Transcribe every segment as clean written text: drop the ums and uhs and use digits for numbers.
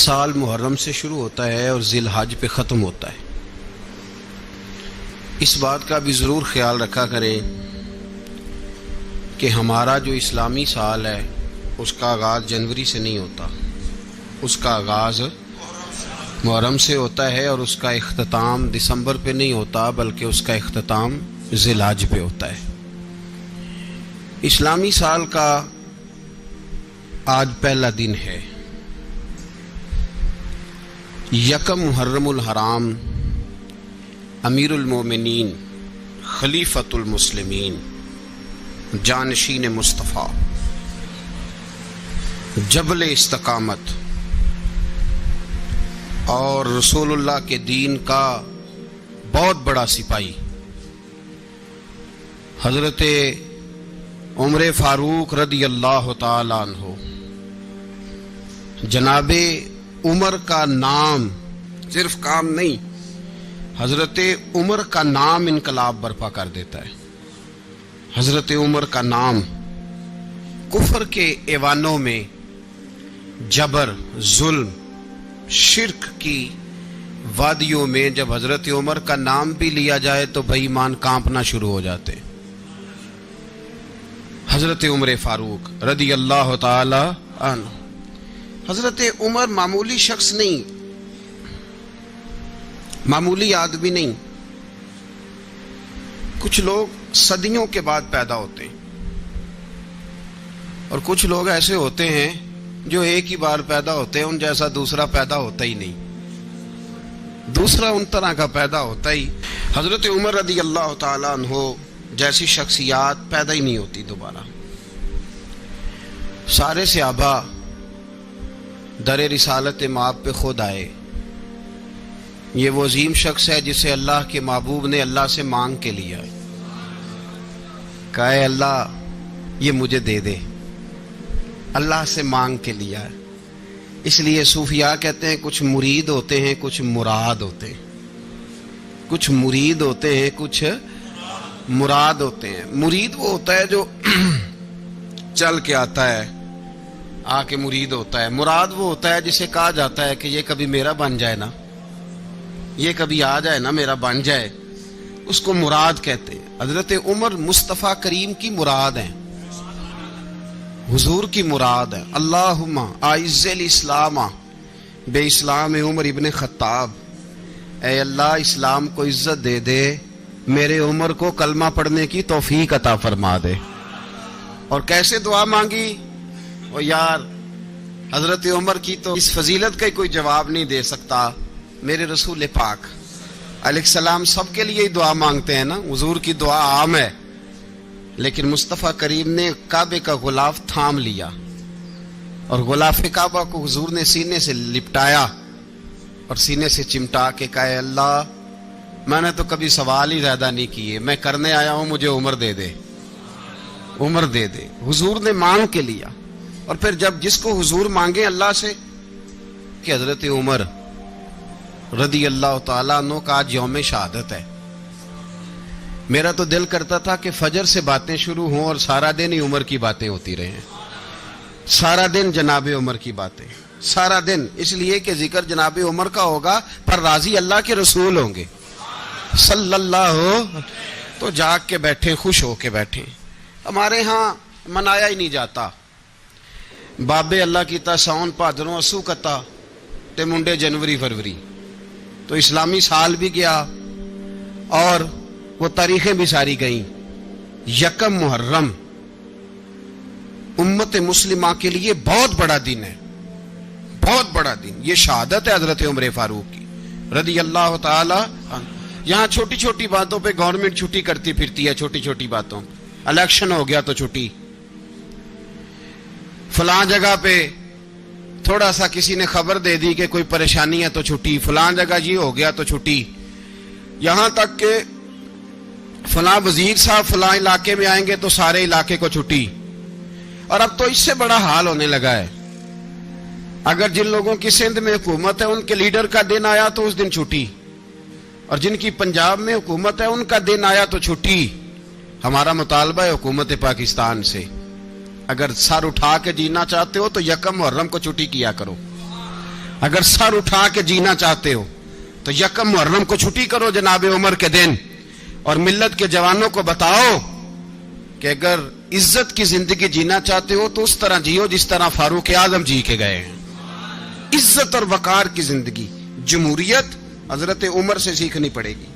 سال محرم سے شروع ہوتا ہے اور ذی الحج پہ ختم ہوتا ہے۔ اس بات کا بھی ضرور خیال رکھا کریں کہ ہمارا جو اسلامی سال ہے اس کا آغاز جنوری سے نہیں ہوتا، اس کا آغاز محرم سے ہوتا ہے اور اس کا اختتام دسمبر پہ نہیں ہوتا بلکہ اس کا اختتام ذی الحج پہ ہوتا ہے۔ اسلامی سال کا آج پہلا دن ہے، یکم محرم الحرام، امیر المومنین خلیفۃ المسلمین جانشین مصطفیٰ جبل استقامت اور رسول اللہ کے دین کا بہت بڑا سپاہی حضرت عمر فاروق رضی اللہ تعالی عنہ، جناب عمر کا نام صرف کام نہیں، حضرت عمر کا نام انقلاب برپا کر دیتا ہے۔ حضرت عمر کا نام کفر کے ایوانوں میں جبر، ظلم، شرک کی وادیوں میں جب حضرت عمر کا نام بھی لیا جائے تو بے ایمان کانپنا شروع ہو جاتے۔ حضرت عمر فاروق رضی اللہ تعالی عنہ، حضرت عمر معمولی شخص نہیں، معمولی آدمی نہیں۔ کچھ لوگ صدیوں کے بعد پیدا ہوتے ہیں اور کچھ لوگ ایسے ہوتے ہیں جو ایک ہی بار پیدا ہوتے ہیں، ان جیسا دوسرا پیدا ہوتا ہی نہیں، دوسرا ان طرح کا پیدا ہوتا ہی۔ حضرت عمر رضی اللہ تعالیٰ عنہ جیسی شخصیات پیدا ہی نہیں ہوتی دوبارہ۔ سارے صحابہ در رسالت مآب پہ خود آئے۔ یہ وہ عظیم شخص ہے جسے اللہ کے محبوب نے اللہ سے مانگ کے لیا، کہا اے اللہ یہ مجھے دے دے، اللہ سے مانگ کے لیا ہے۔ اس لیے صوفیاء کہتے ہیں کچھ مرید ہوتے ہیں کچھ مراد ہوتے ہیں، کچھ مرید ہوتے ہیں کچھ مراد ہوتے ہیں۔ مرید وہ ہوتا ہے جو چل کے آتا ہے، آ کے مرید ہوتا ہے۔ مراد وہ ہوتا ہے جسے کہا جاتا ہے کہ یہ کبھی میرا بن جائے نا، یہ کبھی آ جائے نا، میرا بن جائے، اس کو مراد کہتے ہیں۔ حضرت عمر مصطفیٰ کریم کی مراد ہیں، حضور کی مراد ہے۔ اللہم اعز الاسلام بے اسلام عمر ابن خطاب، اے اللہ اسلام کو عزت دے دے، میرے عمر کو کلمہ پڑھنے کی توفیق عطا فرما دے۔ اور کیسے دعا مانگی؟ اور یار حضرت عمر کی تو اس فضیلت کا کوئی جواب نہیں دے سکتا۔ میرے رسول پاک علیہ السلام سب کے لیے ہی دعا مانگتے ہیں نا، حضور کی دعا عام ہے، لیکن مصطفیٰ کریم نے کعبے کا غلاف تھام لیا اور غلاف کعبہ کو حضور نے سینے سے لپٹایا اور سینے سے چمٹا کے کہا اے اللہ میں نے تو کبھی سوال ہی زیادہ نہیں کیے، میں کرنے آیا ہوں، مجھے عمر دے دے، عمر دے دے۔ حضور نے مانگ کے لیا۔ اور پھر جب جس کو حضور مانگے اللہ سے کہ حضرت عمر رضی اللہ تعالیٰ عنہ کا آج یوم شہادت ہے، میرا تو دل کرتا تھا کہ فجر سے باتیں شروع ہوں اور سارا دن ہی عمر کی باتیں ہوتی رہیں، سارا دن جناب عمر کی باتیں، سارا دن، اس لیے کہ ذکر جناب عمر کا ہوگا پر راضی اللہ کے رسول ہوں گے صلی اللہ، تو جاگ کے بیٹھیں، خوش ہو کے بیٹھیں۔ ہمارے ہاں منایا ہی نہیں جاتا، بابے اللہ کیتا ساؤن بھادروں اسو کتا تے منڈے جنوری فروری، تو اسلامی سال بھی گیا اور وہ تاریخیں بھی ساری گئیں۔ یکم محرم امت مسلمہ کے لیے بہت بڑا دن ہے، بہت بڑا دن۔ یہ شہادت ہے حضرت عمر فاروق کی رضی اللہ تعالی عنہ۔ یہاں چھوٹی چھوٹی باتوں پہ گورنمنٹ چھٹی کرتی پھرتی ہے، چھوٹی چھوٹی باتوں، الیکشن ہو گیا تو چھٹی، فلاں جگہ پہ تھوڑا سا کسی نے خبر دے دی کہ کوئی پریشانی ہے تو چھٹی، فلاں جگہ یہ ہو گیا تو چھٹی، یہاں تک کہ فلاں وزیر صاحب فلاں علاقے میں آئیں گے تو سارے علاقے کو چھٹی۔ اور اب تو اس سے بڑا حال ہونے لگا ہے، اگر جن لوگوں کی سندھ میں حکومت ہے ان کے لیڈر کا دن آیا تو اس دن چھٹی، اور جن کی پنجاب میں حکومت ہے ان کا دن آیا تو چھٹی۔ ہمارا مطالبہ ہے حکومت پاکستان سے، اگر سر اٹھا کے جینا چاہتے ہو تو یکم محرم کو چھٹی کیا کرو، اگر سر اٹھا کے جینا چاہتے ہو تو یکم محرم کو چھٹی کرو جناب عمر کے دن، اور ملت کے جوانوں کو بتاؤ کہ اگر عزت کی زندگی جینا چاہتے ہو تو اس طرح جیو جس طرح فاروق اعظم جی کے گئے ہیں۔ عزت اور وقار کی زندگی، جمہوریت حضرت عمر سے سیکھنی پڑے گی،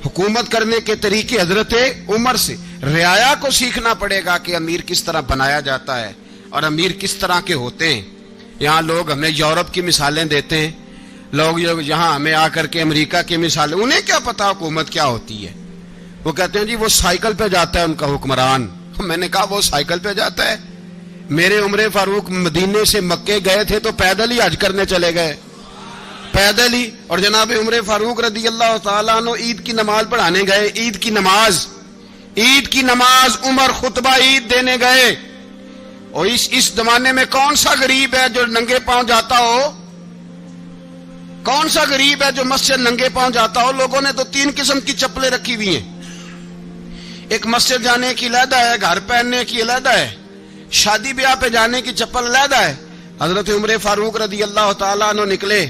حکومت کرنے کے طریقے حضرت عمر سے، رعایا کو سیکھنا پڑے گا کہ امیر کس طرح بنایا جاتا ہے اور امیر کس طرح کے ہوتے ہیں۔ یہاں لوگ ہمیں یورپ کی مثالیں دیتے ہیں، لوگ یہاں ہمیں آ کر کے امریکہ کی مثالیں، انہیں کیا پتا حکومت کیا ہوتی ہے؟ وہ کہتے ہیں جی وہ سائیکل پہ جاتا ہے ان کا حکمران۔ میں نے کہا وہ سائیکل پہ جاتا ہے؟ میرے عمر فاروق مدینے سے مکے گئے تھے تو پیدل ہی حج کرنے چلے گئے، پیدل ہی۔ اور جناب عمر فاروق رضی اللہ تعالیٰ عنہ عید کی نماز پڑھانے گئے، عید کی نماز عمر خطبہ عید دینے گئے۔ اور اس زمانے میں کون سا غریب ہے جو ننگے پاؤں جاتا ہو؟ کون سا غریب ہے جو مسجد ننگے پاؤں جاتا ہو؟ لوگوں نے تو 3 قسم کی چپلیں رکھی ہوئی ہیں، ایک مسجد جانے کی علیحدہ ہے، گھر پہننے کی علیحدہ ہے، شادی بیاہ پہ جانے کی چپل علیحدہ ہے۔ حضرت عمر فاروق رضی اللہ تعالیٰ عنہ نکلے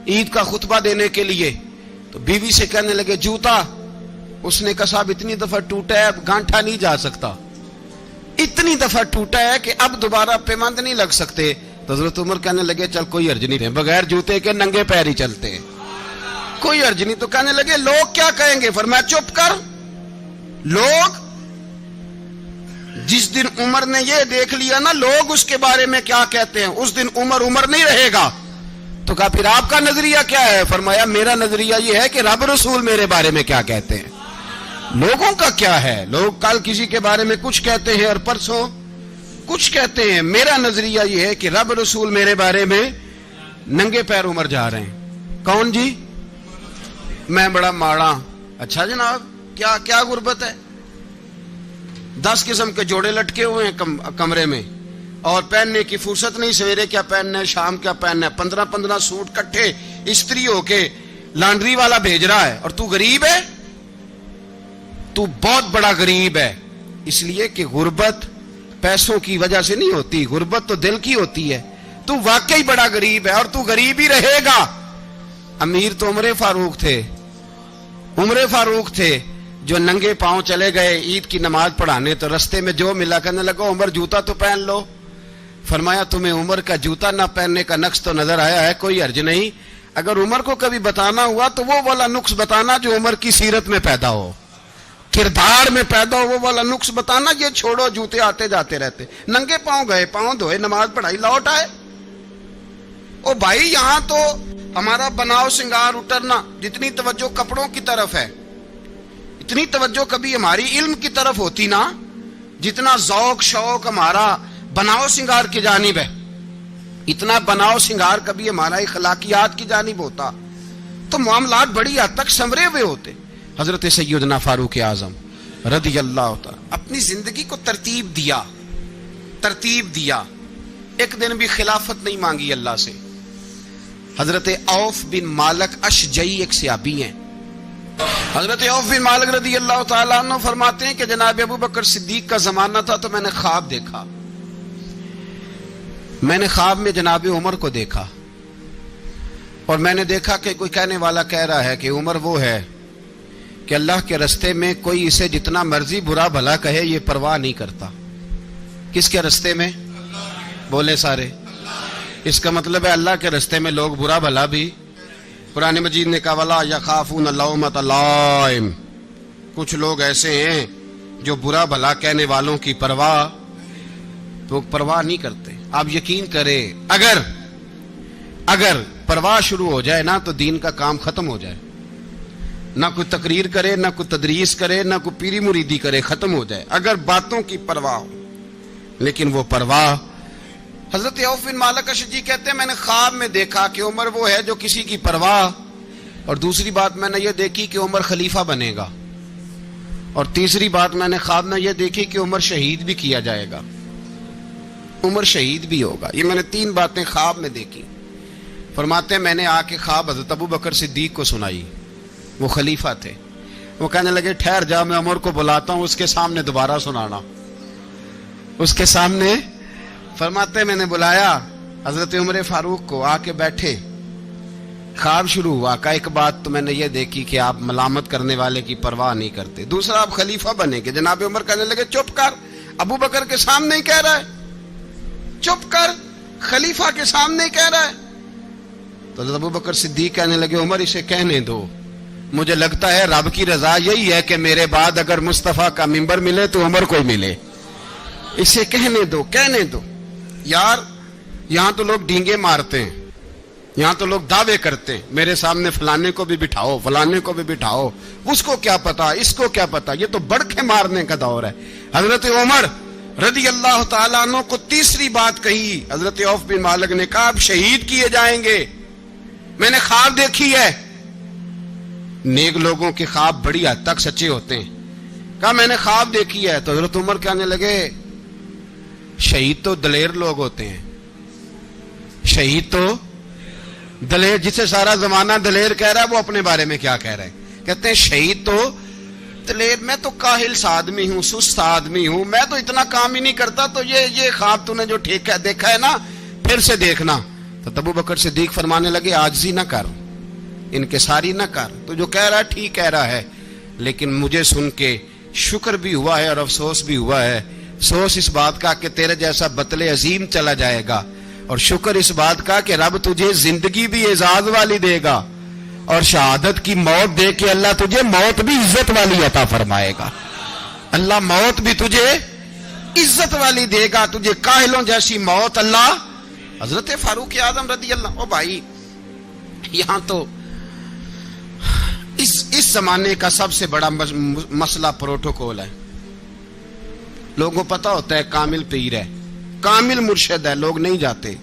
عید کا خطبہ دینے کے لیے تو بیوی سے کہنے لگے جوتا، اس نے کہا صاحب اتنی دفعہ ٹوٹا ہے اب گانٹھا نہیں جا سکتا، اتنی دفعہ ٹوٹا ہے کہ اب دوبارہ پیمند نہیں لگ سکتے۔ تو حضرت عمر کہنے لگے چل کوئی حرج نہیں، بغیر جوتے کے ننگے پیر ہی چلتے ہیں، کوئی حرج نہیں۔ تو کہنے لگے لوگ کیا کہیں گے؟ فرمایا چپ کر، لوگ جس دن عمر نے یہ دیکھ لیا نا لوگ اس کے بارے میں کیا کہتے ہیں، اس دن عمر نہیں رہے گا۔ تو کہا پھر آپ کا نظریہ کیا ہے؟ فرمایا میرا نظریہ یہ ہے کہ رب رسول میرے بارے میں کیا کہتے ہیں، لوگوں کا کیا ہے؟ لوگ کل کسی کے بارے میں کچھ کہتے ہیں اور پرسوں کچھ کہتے ہیں، میرا نظریہ یہ ہے کہ رب رسول میرے بارے میں ننگے پیر عمر جا رہے ہیں۔ کون جی؟ میں بڑا ماڑا۔ اچھا جناب کیا غربت ہے؟ 10 قسم کے جوڑے لٹکے ہوئے ہیں کمرے میں اور پہننے کی فرصت نہیں، سویرے کیا پہننا ہے، شام کیا پہننا ہے، 15 سوٹ کٹھے استری ہو کے لانڈری والا بھیج رہا ہے، اور تو غریب ہے، تو بہت بڑا غریب ہے۔ اس لیے کہ غربت پیسوں کی وجہ سے نہیں ہوتی، غربت تو دل کی ہوتی ہے۔ تو واقعی بڑا غریب ہے اور تو غریب ہی رہے گا۔ امیر تو عمر فاروق تھے جو ننگے پاؤں چلے گئے عید کی نماز پڑھانے، تو رستے میں جو ملا کہنے لگا عمر جوتا تو پہن لو۔ فرمایا تمہیں عمر کا جوتا نہ پہننے کا نقص تو نظر آیا ہے، کوئی حرج نہیں، اگر عمر کو کبھی بتانا ہوا تو وہ والا نقص بتانا جو عمر کی سیرت میں پیدا ہو، کردار میں پیدا ہو، وہ والا نقص بتانا، یہ چھوڑو جوتے آتے جاتے رہتے۔ ننگے پاؤں گئے، پاؤں دھوئے، نماز پڑھائی، لوٹ آئے۔ او بھائی یہاں تو ہمارا بناؤ سنگار اترنا، جتنی توجہ کپڑوں کی طرف ہے اتنی توجہ کبھی ہماری علم کی طرف ہوتی نا، جتنا ذوق شوق ہمارا بناؤ سنگار کی جانب ہے، اتنا بناؤ سنگار کبھی ہمارا اخلاقیات کی جانب ہوتا تو معاملات بڑی حد تک سنورے ہوئے ہوتے۔ حضرت سیدنا فاروق اعظم رضی اللہ تعالی اپنی زندگی کو ترتیب دیا، ایک دن بھی خلافت نہیں مانگی اللہ سے۔ حضرت عوف بن مالک اشجعی ایک صحابی ہیں، حضرت عوف بن مالک رضی اللہ تعالیٰ عنہ فرماتے ہیں کہ جناب ابو بکر صدیق کا زمانہ تھا تو میں نے خواب دیکھا، میں نے خواب میں جناب عمر کو دیکھا، اور میں نے دیکھا کہ کوئی کہنے والا کہہ رہا ہے کہ عمر وہ ہے کہ اللہ کے رستے میں کوئی اسے جتنا مرضی برا بھلا کہے یہ پرواہ نہیں کرتا۔ کس کے رستے میں؟ بولے سارے۔ اس کا مطلب ہے اللہ کے رستے میں لوگ برا بھلا بھی، قرآن مجید نے کہا وَلَا يَخَافُونَ لَوْمَةَ لَائِمٍ، کچھ لوگ ایسے ہیں جو برا بھلا کہنے والوں کی پرواہ نہیں کرتے۔ آپ یقین کریں اگر پرواہ شروع ہو جائے نا تو دین کا کام ختم ہو جائے، نہ کوئی تقریر کرے، نہ کوئی تدریس کرے، نہ کوئی پیری مریدی کرے، ختم ہو جائے اگر باتوں کی پرواہ ہو۔ لیکن وہ پرواہ، حضرت عوف بن مالک اشجعی کہتے ہیں میں نے خواب میں دیکھا کہ عمر وہ ہے جو کسی کی پرواہ، اور دوسری بات میں نے یہ دیکھی کہ عمر خلیفہ بنے گا، اور تیسری بات میں نے خواب میں یہ دیکھی کہ عمر شہید بھی کیا جائے گا، عمر شہید بھی ہوگا۔ یہ میں نے 3 باتیں خواب میں دیکھی۔ فرماتے ہیں میں نے آ کے خواب حضرت ابو بکر صدیق کو سنائی، وہ خلیفہ تھے۔ وہ کہنے لگے ٹھہر جا، میں عمر کو بلاتا ہوں، اس کے سامنے دوبارہ سنانا، اس کے سامنے۔ فرماتے ہیں میں نے بلایا حضرت عمر فاروق کو آ کے بیٹھے, خواب شروع ہوا. کا ایک بات تو میں نے یہ دیکھی کہ آپ ملامت کرنے والے کی پرواہ نہیں کرتے. دوسرا, آپ خلیفہ بنے گے. جناب عمر کہنے لگے چپ کر, ابو بکر کے سامنے ہی کہہ رہا ہے, چپ کر, خلیفہ کے سامنے ہی کہہ رہا ہے. تو حضرت ابو بکر صدیق کہنے لگے عمر اسے کہنے دو, مجھے لگتا ہے رب کی رضا یہی ہے کہ میرے بعد اگر مصطفیٰ کا منبر ملے تو عمر کو ملے, اسے کہنے دو, کہنے دو. یار یہاں تو لوگ ڈینگے مارتے ہیں, یہاں تو لوگ دعوے کرتے ہیں, میرے سامنے فلانے کو بھی بٹھاؤ, فلانے کو بھی بٹھاؤ, اس کو کیا پتا, اس کو کیا پتا. یہ تو بڑکے مارنے کا دور ہے. حضرت عمر رضی اللہ تعالیٰ عنہ کو تیسری بات کہی. حضرت عوف بن مالک نے کہا آپ شہید کیے جائیں گے, میں نے خواب دیکھی ہے. نیک لوگوں کے خواب بڑی حد تک سچے ہوتے ہیں. کہا میں نے خواب دیکھی ہے. تو حضرت عمر کہنے لگے شہید تو دلیر لوگ ہوتے ہیں, شہید تو دلیر, جسے سارا زمانہ دلیر کہہ رہا ہے وہ اپنے بارے میں کیا کہہ رہے ہیں, کہتے ہیں شہید تو دلیر. میں تو کاہل سا آدمی ہوں, سست آدمی ہوں, میں تو اتنا کام ہی نہیں کرتا. تو یہ خواب تو نے جو دیکھا ہے نا پھر سے دیکھنا. تو ابو بکر صدیق فرمانے لگے عاجزی نہ کر, انکساری نہ کر, تو جو کہہ رہا ہے ٹھیک کہہ رہا ہے, لیکن مجھے سن کے شکر بھی ہوا ہے اور افسوس بھی ہوا ہے. افسوس اس بات کا کہ تیرے جیسا بطل عظیم چلا جائے گا, اور شکر اس بات کا کہ رب تجھے زندگی بھی اعزاز والی دے گا, اور شہادت کی موت دے کے اللہ تجھے موت بھی عزت والی عطا فرمائے گا. اللہ موت بھی تجھے عزت والی دے گا, تجھے کاہلوں جیسی موت اللہ. حضرت فاروق اعظم رضی اللہ, او بھائی یہاں تو اس زمانے کا سب سے بڑا مسئلہ پروٹوکول ہے. لوگوں پتہ ہوتا ہے کامل پیر ہے, کامل مرشد ہے, لوگ نہیں جاتے.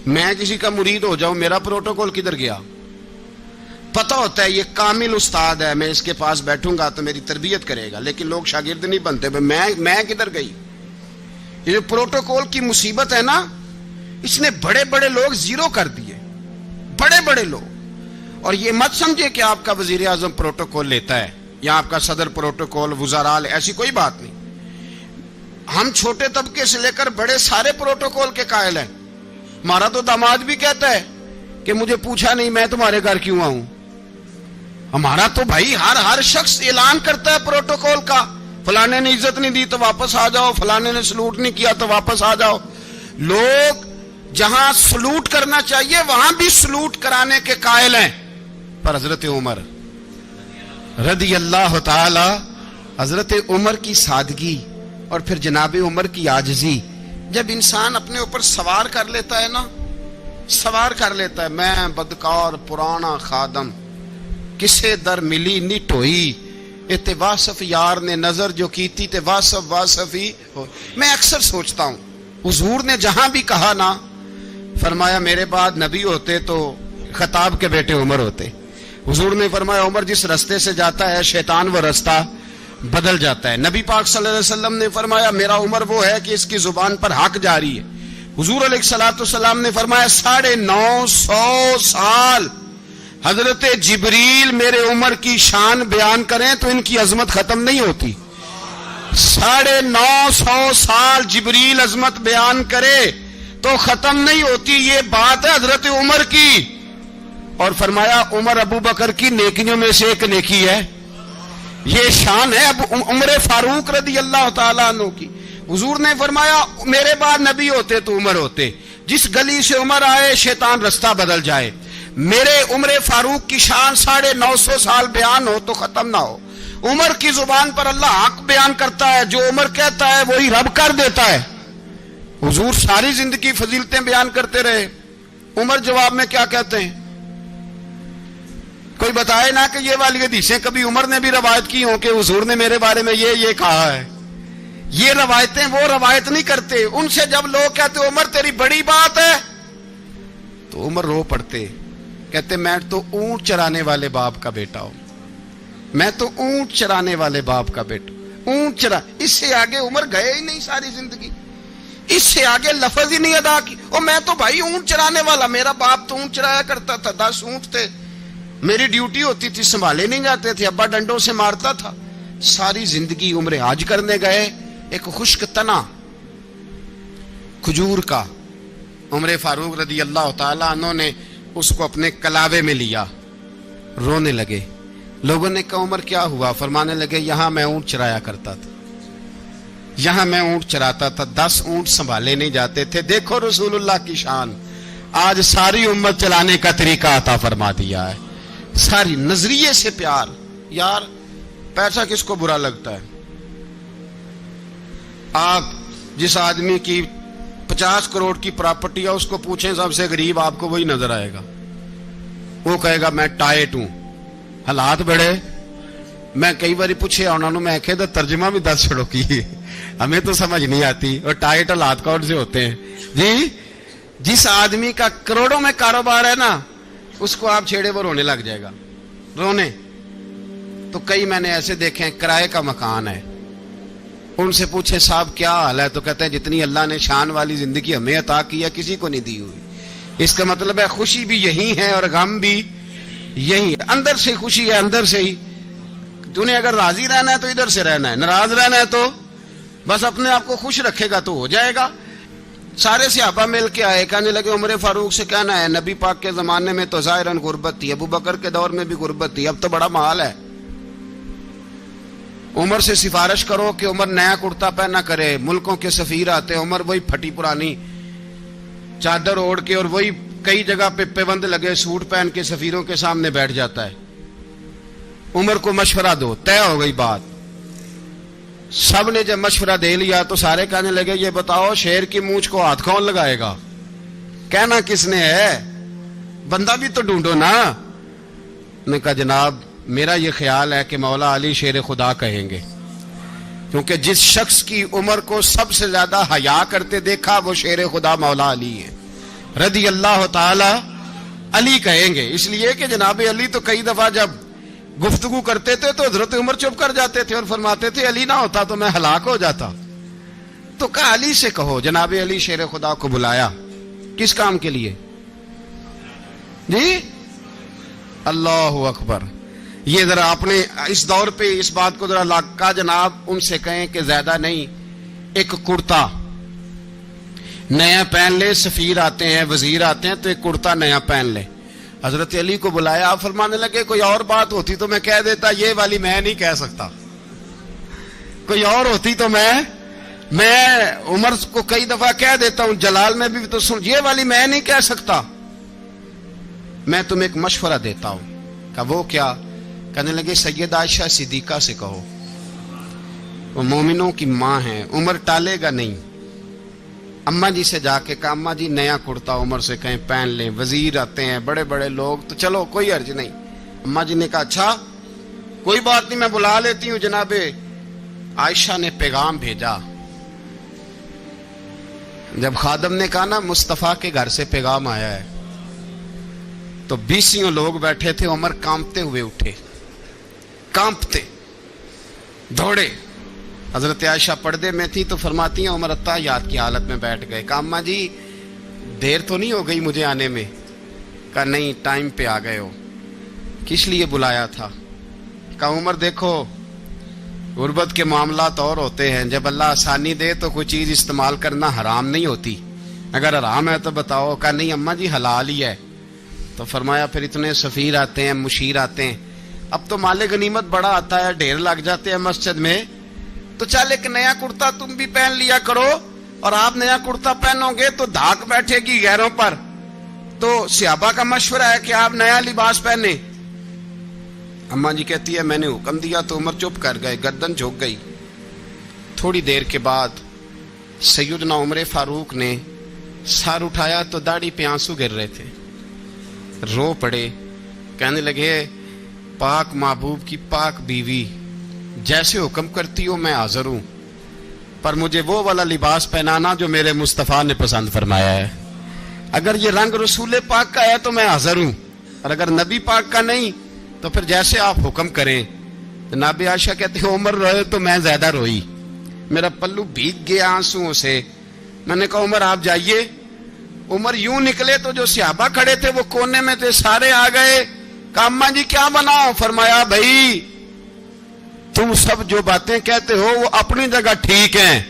میں کسی کا مرید ہو جاؤں, میرا پروٹوکول کدھر گیا؟ پتہ ہوتا ہے یہ کامل استاد ہے, میں اس کے پاس بیٹھوں گا تو میری تربیت کرے گا, لیکن لوگ شاگرد نہیں بنتے. میں کدھر گئی؟ یہ جو پروٹوکول کی مصیبت ہے نا, اس نے بڑے بڑے لوگ زیرو کر دیے, بڑے بڑے لوگ. اور یہ مت سمجھے کہ آپ کا وزیر اعظم پروٹوکول لیتا ہے یا آپ کا صدر پروٹوکول, وزراء, ایسی کوئی بات نہیں. ہم چھوٹے طبقے سے لے کر بڑے سارے پروٹوکول کے قائل ہیں. ہمارا تو داماد بھی کہتا ہے کہ مجھے پوچھا نہیں میں تمہارے گھر کیوں آؤں. ہمارا تو بھائی ہر شخص اعلان کرتا ہے پروٹوکول کا, فلانے نے عزت نہیں دی تو واپس آ جاؤ, فلانے نے سلوٹ نہیں کیا تو واپس آ جاؤ. لوگ جہاں سلوٹ کرنا چاہیے وہاں بھی سلوٹ کرانے کے قائل ہیں. پر حضرت عمر رضی اللہ تعالی, حضرت عمر کی سادگی اور پھر جناب عمر کی عاجزی, جب انسان اپنے اوپر سوار کر لیتا ہے نا, سوار کر لیتا ہے, میں بدکار پرانا خادم, کسے در ملی نٹ ہوئی, تے واصف یار نے نظر جو کیتی تے واصف ہی ہو. میں اکثر سوچتا ہوں حضور نے جہاں بھی کہا نا, فرمایا میرے بعد نبی ہوتے تو خطاب کے بیٹے عمر ہوتے. حضور نے فرمایا عمر جس رستے سے جاتا ہے شیطان وہ رستہ بدل جاتا ہے. نبی پاک صلی اللہ علیہ وسلم نے فرمایا میرا عمر وہ ہے کہ اس کی زبان پر حق جاری ہے. حضور علیہ الصلوۃ والسلام نے فرمایا 950 سال حضرت جبریل میرے عمر کی شان بیان کریں تو ان کی عظمت ختم نہیں ہوتی. 950 سال جبریل عظمت بیان کرے تو ختم نہیں ہوتی. یہ بات ہے حضرت عمر کی. اور فرمایا عمر ابو بکر کی نیکیوں میں سے ایک نیکی ہے, یہ شان ہے اب عمر فاروق رضی اللہ تعالیٰ عنہ کی. حضور نے فرمایا میرے بعد نبی ہوتے تو عمر ہوتے, جس گلی سے عمر آئے شیطان رستہ بدل جائے. میرے عمر فاروق کی شان 950 سال بیان ہو تو ختم نہ ہو. عمر کی زبان پر اللہ حق بیان کرتا ہے, جو عمر کہتا ہے وہی رب کر دیتا ہے. حضور ساری زندگی فضیلتیں بیان کرتے رہے, عمر جواب میں کیا کہتے ہیں؟ کوئی بتائے نا کہ یہ والی حدیثیں کبھی عمر نے بھی روایت کی ہوں کہ حضور نے میرے بارے میں یہ کہا ہے. یہ روایتیں وہ روایت نہیں کرتے. ان سے جب لوگ کہتے عمر تیری بڑی بات ہے تو عمر رو پڑتے, کہتے میں تو اونٹ چرانے والے باپ کا بیٹا ہوں, میں تو اونٹ چرانے والے باپ کا بیٹا, اونٹ چرا. اس سے آگے عمر گئے ہی نہیں ساری زندگی, اس سے آگے لفظ ہی نہیں ادا کی. اور میں تو بھائی اونٹ چرانے والا, میرا باپ تو اونٹ چرایا کرتا تھا, 10 اونٹ تھے, میری ڈیوٹی ہوتی تھی, سنبھالے نہیں جاتے تھے, ابا ڈنڈوں سے مارتا تھا. ساری زندگی عمر حج کرنے گئے, ایک خشک تنا کھجور کا عمر فاروق رضی اللہ تعالیٰ عنہ نے اس کو اپنے کلاوے میں لیا، رونے لگے۔ لوگوں نے کہا عمر کیا ہوا؟ فرمانے لگے یہاں میں اونٹ چرایا کرتا تھا، یہاں میں اونٹ چراتا تھا، 10 اونٹ سنبھالے نہیں جاتے تھے، دیکھو رسول اللہ کی شان، آج ساری امت چلانے کا طریقہ عطا فرما دیا ہے، ساری نظریے سے پیار۔ یار پیسہ کس کو برا لگتا ہے؟ آپ جس آدمی کی 50 کروڑ کی پراپرٹی ہے اس کو پوچھیں سب سے غریب، آپ کو وہی نظر آئے گا، وہ کہے گا میں ٹائٹ ہوں۔ حالات بڑے، میں کئی باری پوچھے انہوں نے، میں کہتا ترجمہ بھی 10 چھڑوں کی، ہمیں تو سمجھ نہیں آتی، اور ٹائٹ حالات کون سے ہوتے ہیں جی؟ جس آدمی کا کروڑوں میں کاروبار ہے نا، اس کو آپ چھیڑے وہ رونے لگ جائے گا، رونے۔ تو کئی میں نے ایسے دیکھے ہیں کرائے کا مکان ہے، ان سے پوچھے صاحب کیا حال ہے، تو کہتے ہیں جتنی اللہ نے شان والی زندگی ہمیں عطا کی ہے کسی کو نہیں دی ہوئی۔ اس کا مطلب ہے خوشی بھی یہی ہے اور غم بھی یہی ہے، اندر سے خوشی ہے، اندر سے ہی۔ تُنے اگر راضی رہنا ہے تو ادھر سے رہنا ہے، ناراض رہنا ہے تو بس اپنے آپ کو خوش رکھے گا تو ہو جائے گا۔ سارے صحابہ مل کے آئے، کہنے لگے عمر فاروق سے کہنا ہے نبی پاک کے زمانے میں تو ظاہراً غربت تھی، ابو بکر کے دور میں بھی غربت تھی، اب تو بڑا مال ہے، عمر سے سفارش کرو کہ عمر نیا کرتا پہنا کرے۔ ملکوں کے سفیر آتے، عمر وہی پھٹی پرانی چادر اوڑھ کے اور وہی کئی جگہ پہ پیوند لگے سوٹ پہن کے سفیروں کے سامنے بیٹھ جاتا ہے۔ عمر کو مشورہ دو، طے ہو گئی بات۔ سب نے جب مشورہ دے لیا تو سارے کہنے لگے یہ بتاؤ شیر کی مونچھ کو ہاتھ کون لگائے گا؟ کہنا کس نے ہے؟ بندہ بھی تو ڈھونڈو نا۔ نے کہا جناب میرا یہ خیال ہے کہ مولا علی شیر خدا کہیں گے، کیونکہ جس شخص کی عمر کو سب سے زیادہ حیا کرتے دیکھا وہ شیر خدا مولا علی ہے رضی اللہ تعالی علی کہیں گے۔ اس لیے کہ جناب علی تو کئی دفعہ جب گفتگو کرتے تھے تو حضرت عمر چپ کر جاتے تھے اور فرماتے تھے علی نہ ہوتا تو میں ہلاک ہو جاتا۔ تو کہا علی سے کہو۔ جناب علی شیر خدا کو بلایا، کس کام کے لیے جی؟ اللہ اکبر۔ یہ ذرا آپ نے اس دور پہ اس بات کو ذرا لاکا جناب ان سے کہیں کہ زیادہ نہیں، ایک کرتا نیا پہن لے، سفیر آتے ہیں وزیر آتے ہیں تو ایک کرتا نیا پہن لے۔ حضرت علی کو بلایا، آپ فرمانے لگے کوئی اور بات ہوتی تو میں کہہ دیتا، یہ والی میں نہیں کہہ سکتا، کوئی اور ہوتی تو میں عمر کو کئی دفعہ کہہ دیتا ہوں، جلال میں بھی تو سن، یہ والی میں نہیں کہہ سکتا، میں تمہیں ایک مشورہ دیتا ہوں۔ کہ وہ کیا؟ کہنے لگے سید عائشہ صدیقہ سے کہو، وہ مومنوں کی ماں ہیں، عمر ٹالے گا نہیں۔ اماں جی سے جا کے کہا اماں جی نیا کرتا عمر سے کہیں پہن لیں، وزیر آتے ہیں بڑے بڑے لوگ تو چلو کوئی عرض نہیں۔ اماں جی نے کہا اچھا کوئی بات نہیں میں بلا لیتی ہوں۔ جناب عائشہ نے پیغام بھیجا، جب خادم نے کہا نا مصطفیٰ کے گھر سے پیغام آیا ہے تو 20 لوگ بیٹھے تھے، عمر کانپتے ہوئے اٹھے، کانپتے دوڑے۔ حضرت عائشہ پردے میں تھی تو فرماتی ہیں عمر اتحیات کی حالت میں بیٹھ گئے۔ کہا اماں جی دیر تو نہیں ہو گئی مجھے آنے میں؟ کہا نہیں ٹائم پہ آ گئے ہو، کس لیے بلایا تھا؟ کہا عمر دیکھو غربت کے معاملات اور ہوتے ہیں، جب اللہ آسانی دے تو کوئی چیز استعمال کرنا حرام نہیں ہوتی، اگر حرام ہے تو بتاؤ۔ کہا نہیں اماں جی حلال ہی ہے۔ تو فرمایا پھر اتنے سفیر آتے ہیں مشیر آتے ہیں، اب تو مال غنیمت بڑا آتا ہے، ڈھیر لگ جاتے ہیں مسجد میں، تو چل ایک نیا کرتا تم بھی پہن لیا کرو، اور آپ نیا کرتا پہنو گے تو دھاک بیٹھے گی غیروں پر، تو صحابہ کا مشورہ ہے کہ آپ نیا لباس پہنے۔ اماں جی کہتی ہے میں نے حکم دیا تو عمر چپ کر گئے، گردن جھک گئی۔ تھوڑی دیر کے بعد سیدنا عمر فاروق نے سر اٹھایا تو داڑھی پہ آنسو گر رہے تھے، رو پڑے، کہنے لگے پاک محبوب کی پاک بیوی جیسے حکم کرتی ہو میں حاضر ہوں، پر مجھے وہ والا لباس پہنانا جو میرے مصطفیٰ نے پسند فرمایا ہے، اگر یہ رنگ رسول پاک کا ہے تو میں حاضر ہوں، اور اگر نبی پاک کا نہیں تو پھر جیسے آپ حکم کریں۔ جناب عائشہ کہتے ہیں عمر روئے تو میں زیادہ روئی، میرا پلو بھیگ گیا آنسوؤں سے۔ میں نے کہا عمر آپ جائیے۔ عمر یوں نکلے تو جو صحابہ کھڑے تھے وہ کونے میں تھے، سارے آ گئے۔ کہا اماں جی کیا بناؤ؟ فرمایا بھائی تم سب جو باتیں کہتے ہو وہ اپنی جگہ ٹھیک ہیں،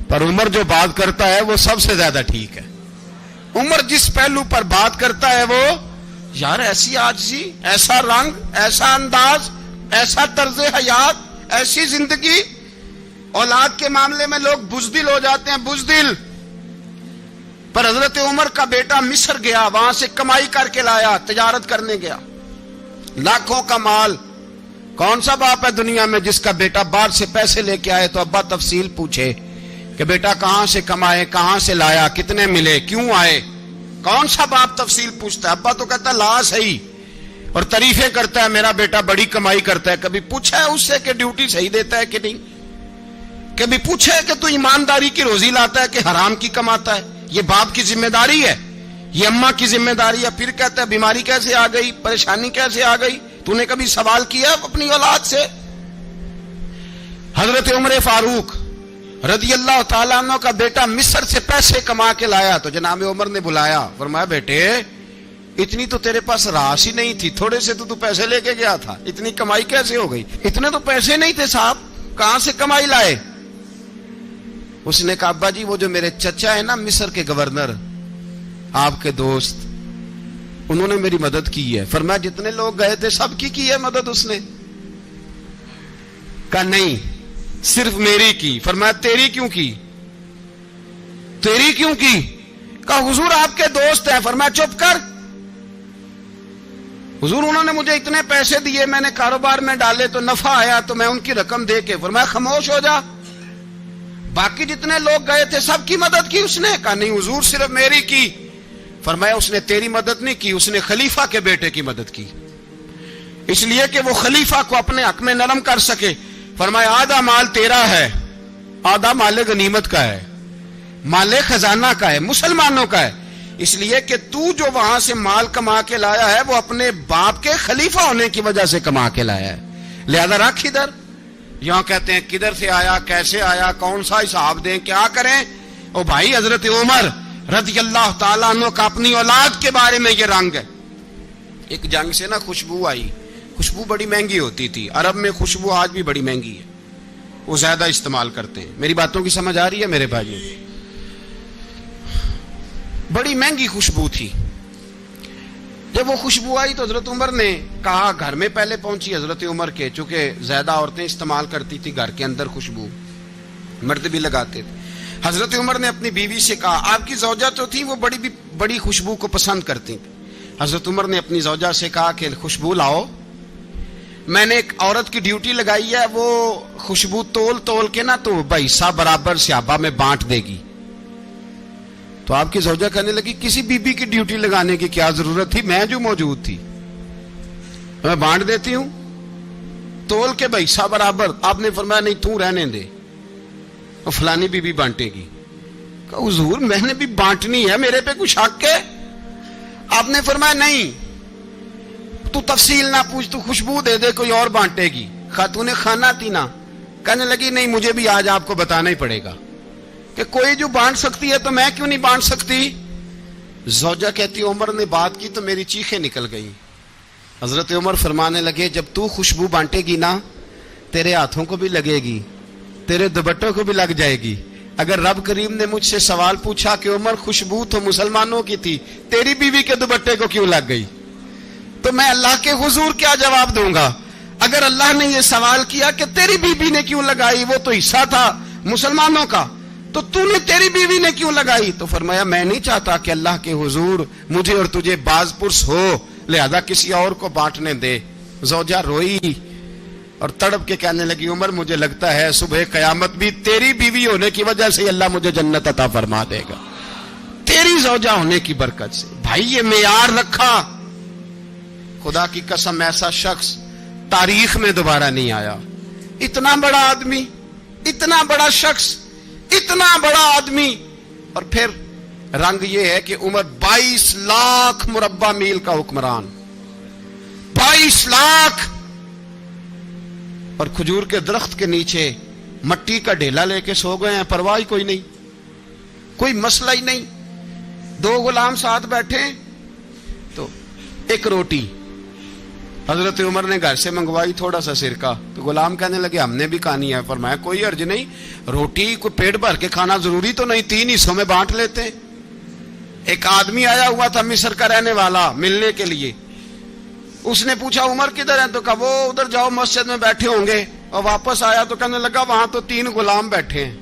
پر عمر جو بات کرتا ہے وہ سب سے زیادہ ٹھیک ہے۔ عمر جس پہلو پر بات کرتا ہے وہ یار ایسی عاجزی، ایسا رنگ، ایسا انداز، ایسا طرز حیات، ایسی زندگی. اولاد کے معاملے میں لوگ بزدل ہو جاتے ہیں، بزدل. پر حضرت عمر کا بیٹا مصر گیا، وہاں سے کمائی کر کے لایا، تجارت کرنے گیا، لاکھوں کا مال. کون سا باپ ہے دنیا میں جس کا بیٹا باہر سے پیسے لے کے آئے تو ابا تفصیل پوچھے کہ بیٹا کہاں سے کمائے، کہاں سے لایا، کتنے ملے، کیوں آئے؟ کون سا باپ تفصیل پوچھتا ہے؟ ابا تو کہتا ہے لا صحیح، اور تعریفیں کرتا ہے میرا بیٹا بڑی کمائی کرتا ہے. کبھی پوچھا ہے اس سے کہ ڈیوٹی صحیح دیتا ہے کہ نہیں؟ کبھی پوچھا ہے کہ تو ایمانداری کی روزی لاتا ہے کہ حرام کی کماتا ہے؟ یہ باپ کی ذمہ داری ہے، یہ اماں کی ذمہ داری ہے. پھر کہتا ہے بیماری کیسے آ گئی، پریشانی کیسے آ گئی؟ تو نے کبھی سوال کیا اپنی اولاد سے؟ حضرت عمر فاروق رضی اللہ تعالیٰ عنہ کا بیٹا مصر سے پیسے کما کے لایا تو جناب عمر نے بلایا، فرمایا بیٹے اتنی تو تیرے پاس راس ہی نہیں تھی، تھوڑے سے تو پیسے لے کے گیا تھا، اتنی کمائی کیسے ہو گئی؟ اتنے تو پیسے نہیں تھے صاحب، کہاں سے کمائی لائے؟ اس نے کہا ابا جی وہ جو میرے چچا ہے نا مصر کے گورنر، آپ کے دوست، انہوں نے میری مدد کی ہے. فرمایا جتنے لوگ گئے تھے سب کی ہے مدد اس نے؟ کہا نہیں صرف میری کی. فرمایا تیری کیوں کی؟ تیری کیوں کی؟ کہا حضور آپ کے دوست ہیں. فرمایا چپ کر، حضور انہوں نے مجھے اتنے پیسے دیے، میں نے کاروبار میں ڈالے تو نفع آیا تو میں ان کی رقم دے کے. فرمایا خاموش ہو جا، باقی جتنے لوگ گئے تھے سب کی مدد کی اس نے؟ کہا نہیں حضور صرف میری کی. فرمایا اس نے تیری مدد نہیں کی، اس نے خلیفہ کے بیٹے کی مدد کی، اس لیے کہ وہ خلیفہ کو اپنے حق میں نرم کر سکے. فرمایا آدھا مال تیرا ہے، آدھا مال غنیمت کا ہے، مال خزانہ کا ہے، مسلمانوں کا ہے، اس لیے کہ تو جو وہاں سے مال کما کے لایا ہے وہ اپنے باپ کے خلیفہ ہونے کی وجہ سے کما کے لایا ہے، لہذا رکھ ادھر. یہاں کہتے ہیں کدھر سے آیا، کیسے آیا، کون سا حساب دیں، کیا کریں؟ او بھائی حضرت عمر رضی اللہ تعالیٰ عنہ کا اپنی اولاد کے بارے میں یہ رنگ ہے. ایک جنگ سے نا خوشبو آئی، خوشبو بڑی مہنگی ہوتی تھی، عرب میں خوشبو آج بھی بڑی مہنگی ہے، وہ زیادہ استعمال کرتے ہیں. میری باتوں کی سمجھ آ رہی ہے میرے بھائیوں؟ بڑی مہنگی خوشبو تھی. جب وہ خوشبو آئی تو حضرت عمر نے کہا، گھر میں پہلے پہنچی حضرت عمر کے، چونکہ زیادہ عورتیں استعمال کرتی تھی گھر کے اندر خوشبو، مرد بھی لگاتے تھے. حضرت عمر نے اپنی بیوی سے کہا، آپ کی زوجہ تو تھی وہ بڑی خوشبو کو پسند کرتی تھی. حضرت عمر نے اپنی زوجہ سے کہا کہ خوشبو لاؤ، میں نے ایک عورت کی ڈیوٹی لگائی ہے، وہ خوشبو تول تول کے نا تو بھائیسا برابر صحابہ میں بانٹ دے گی. تو آپ کی زوجہ کہنے لگی کسی بی بی کی ڈیوٹی لگانے کی کیا ضرورت تھی، میں جو موجود تھی میں بانٹ دیتی ہوں تول کے بھائیسا برابر. آپ نے فرمایا نہیں تو رہنے دے، فلانی بی بی بانٹے گی. کہا حضور میں نے بھی بانٹنی ہے، میرے پہ کچھ حق ہے؟ آپ نے فرمایا نہیں، تو تفصیل نہ پوچھ، تو خوشبو دے دے، کوئی اور بانٹے گی. خاتون خانہ تھی نا، کہنے لگی نہیں مجھے بھی آج آپ کو بتانا ہی پڑے گا کہ کوئی جو بانٹ سکتی ہے تو میں کیوں نہیں بانٹ سکتی؟ زوجہ کہتی عمر نے بات کی تو میری چیخیں نکل گئی. حضرت عمر فرمانے لگے جب تو خوشبو بانٹے گی نا تیرے ہاتھوں کو بھی لگے گی، تیرے دوپٹوں کو بھی لگ جائے گی. اگر رب کریم نے مجھ سے سوال پوچھا کہ عمر خوشبو تو مسلمانوں کی تھی، تیری بیوی کے دوپٹے کو کیوں لگ گئی، تو میں اللہ کے حضور کیا جواب دوں گا؟ اگر اللہ نے یہ سوال کیا کہ تیری بیوی نے کیوں لگائی، وہ تو حصہ تھا مسلمانوں کا، تو نے تیری بیوی نے کیوں لگائی؟ تو فرمایا میں نہیں چاہتا کہ اللہ کے حضور مجھے اور تجھے باز پرس ہو، لہذا کسی اور کو بانٹنے دے. زوجہ روئی اور تڑپ کے کہنے لگی عمر مجھے لگتا ہے صبح قیامت بھی تیری بیوی ہونے کی وجہ سے اللہ مجھے جنت عطا فرما دے گا، تیری زوجہ ہونے کی برکت سے. بھائی یہ معیار رکھا، خدا کی قسم ایسا شخص تاریخ میں دوبارہ نہیں آیا. اتنا بڑا آدمی، اتنا بڑا شخص، اتنا بڑا آدمی، اور پھر رنگ یہ ہے کہ عمر 22 لاکھ مربع میل کا حکمران، 22 لاکھ، اور کھجور کے درخت کے نیچے مٹی کا ڈھیلا لے کے سو گئے ہیں، پرواہ کوئی نہیں، کوئی مسئلہ ہی نہیں. 2 غلام ساتھ بیٹھے تو ایک روٹی حضرت عمر نے گھر سے منگوائی، تھوڑا سا سرکہ، تو غلام کہنے لگے ہم نے بھی کھانی ہے. فرمایا کوئی حرج نہیں، روٹی کو پیٹ بھر کے کھانا ضروری تو نہیں، 3 حصوں میں بانٹ لیتے ہیں، ایک آدمی آیا ہوا تھا مصر کا رہنے والا ملنے کے لیے. اس نے پوچھا عمر کدھر ہے؟ تو کہا وہ ادھر جاؤ مسجد میں بیٹھے ہوں گے. اور واپس آیا تو کہنے لگا وہاں تو 3 غلام بیٹھے ہیں,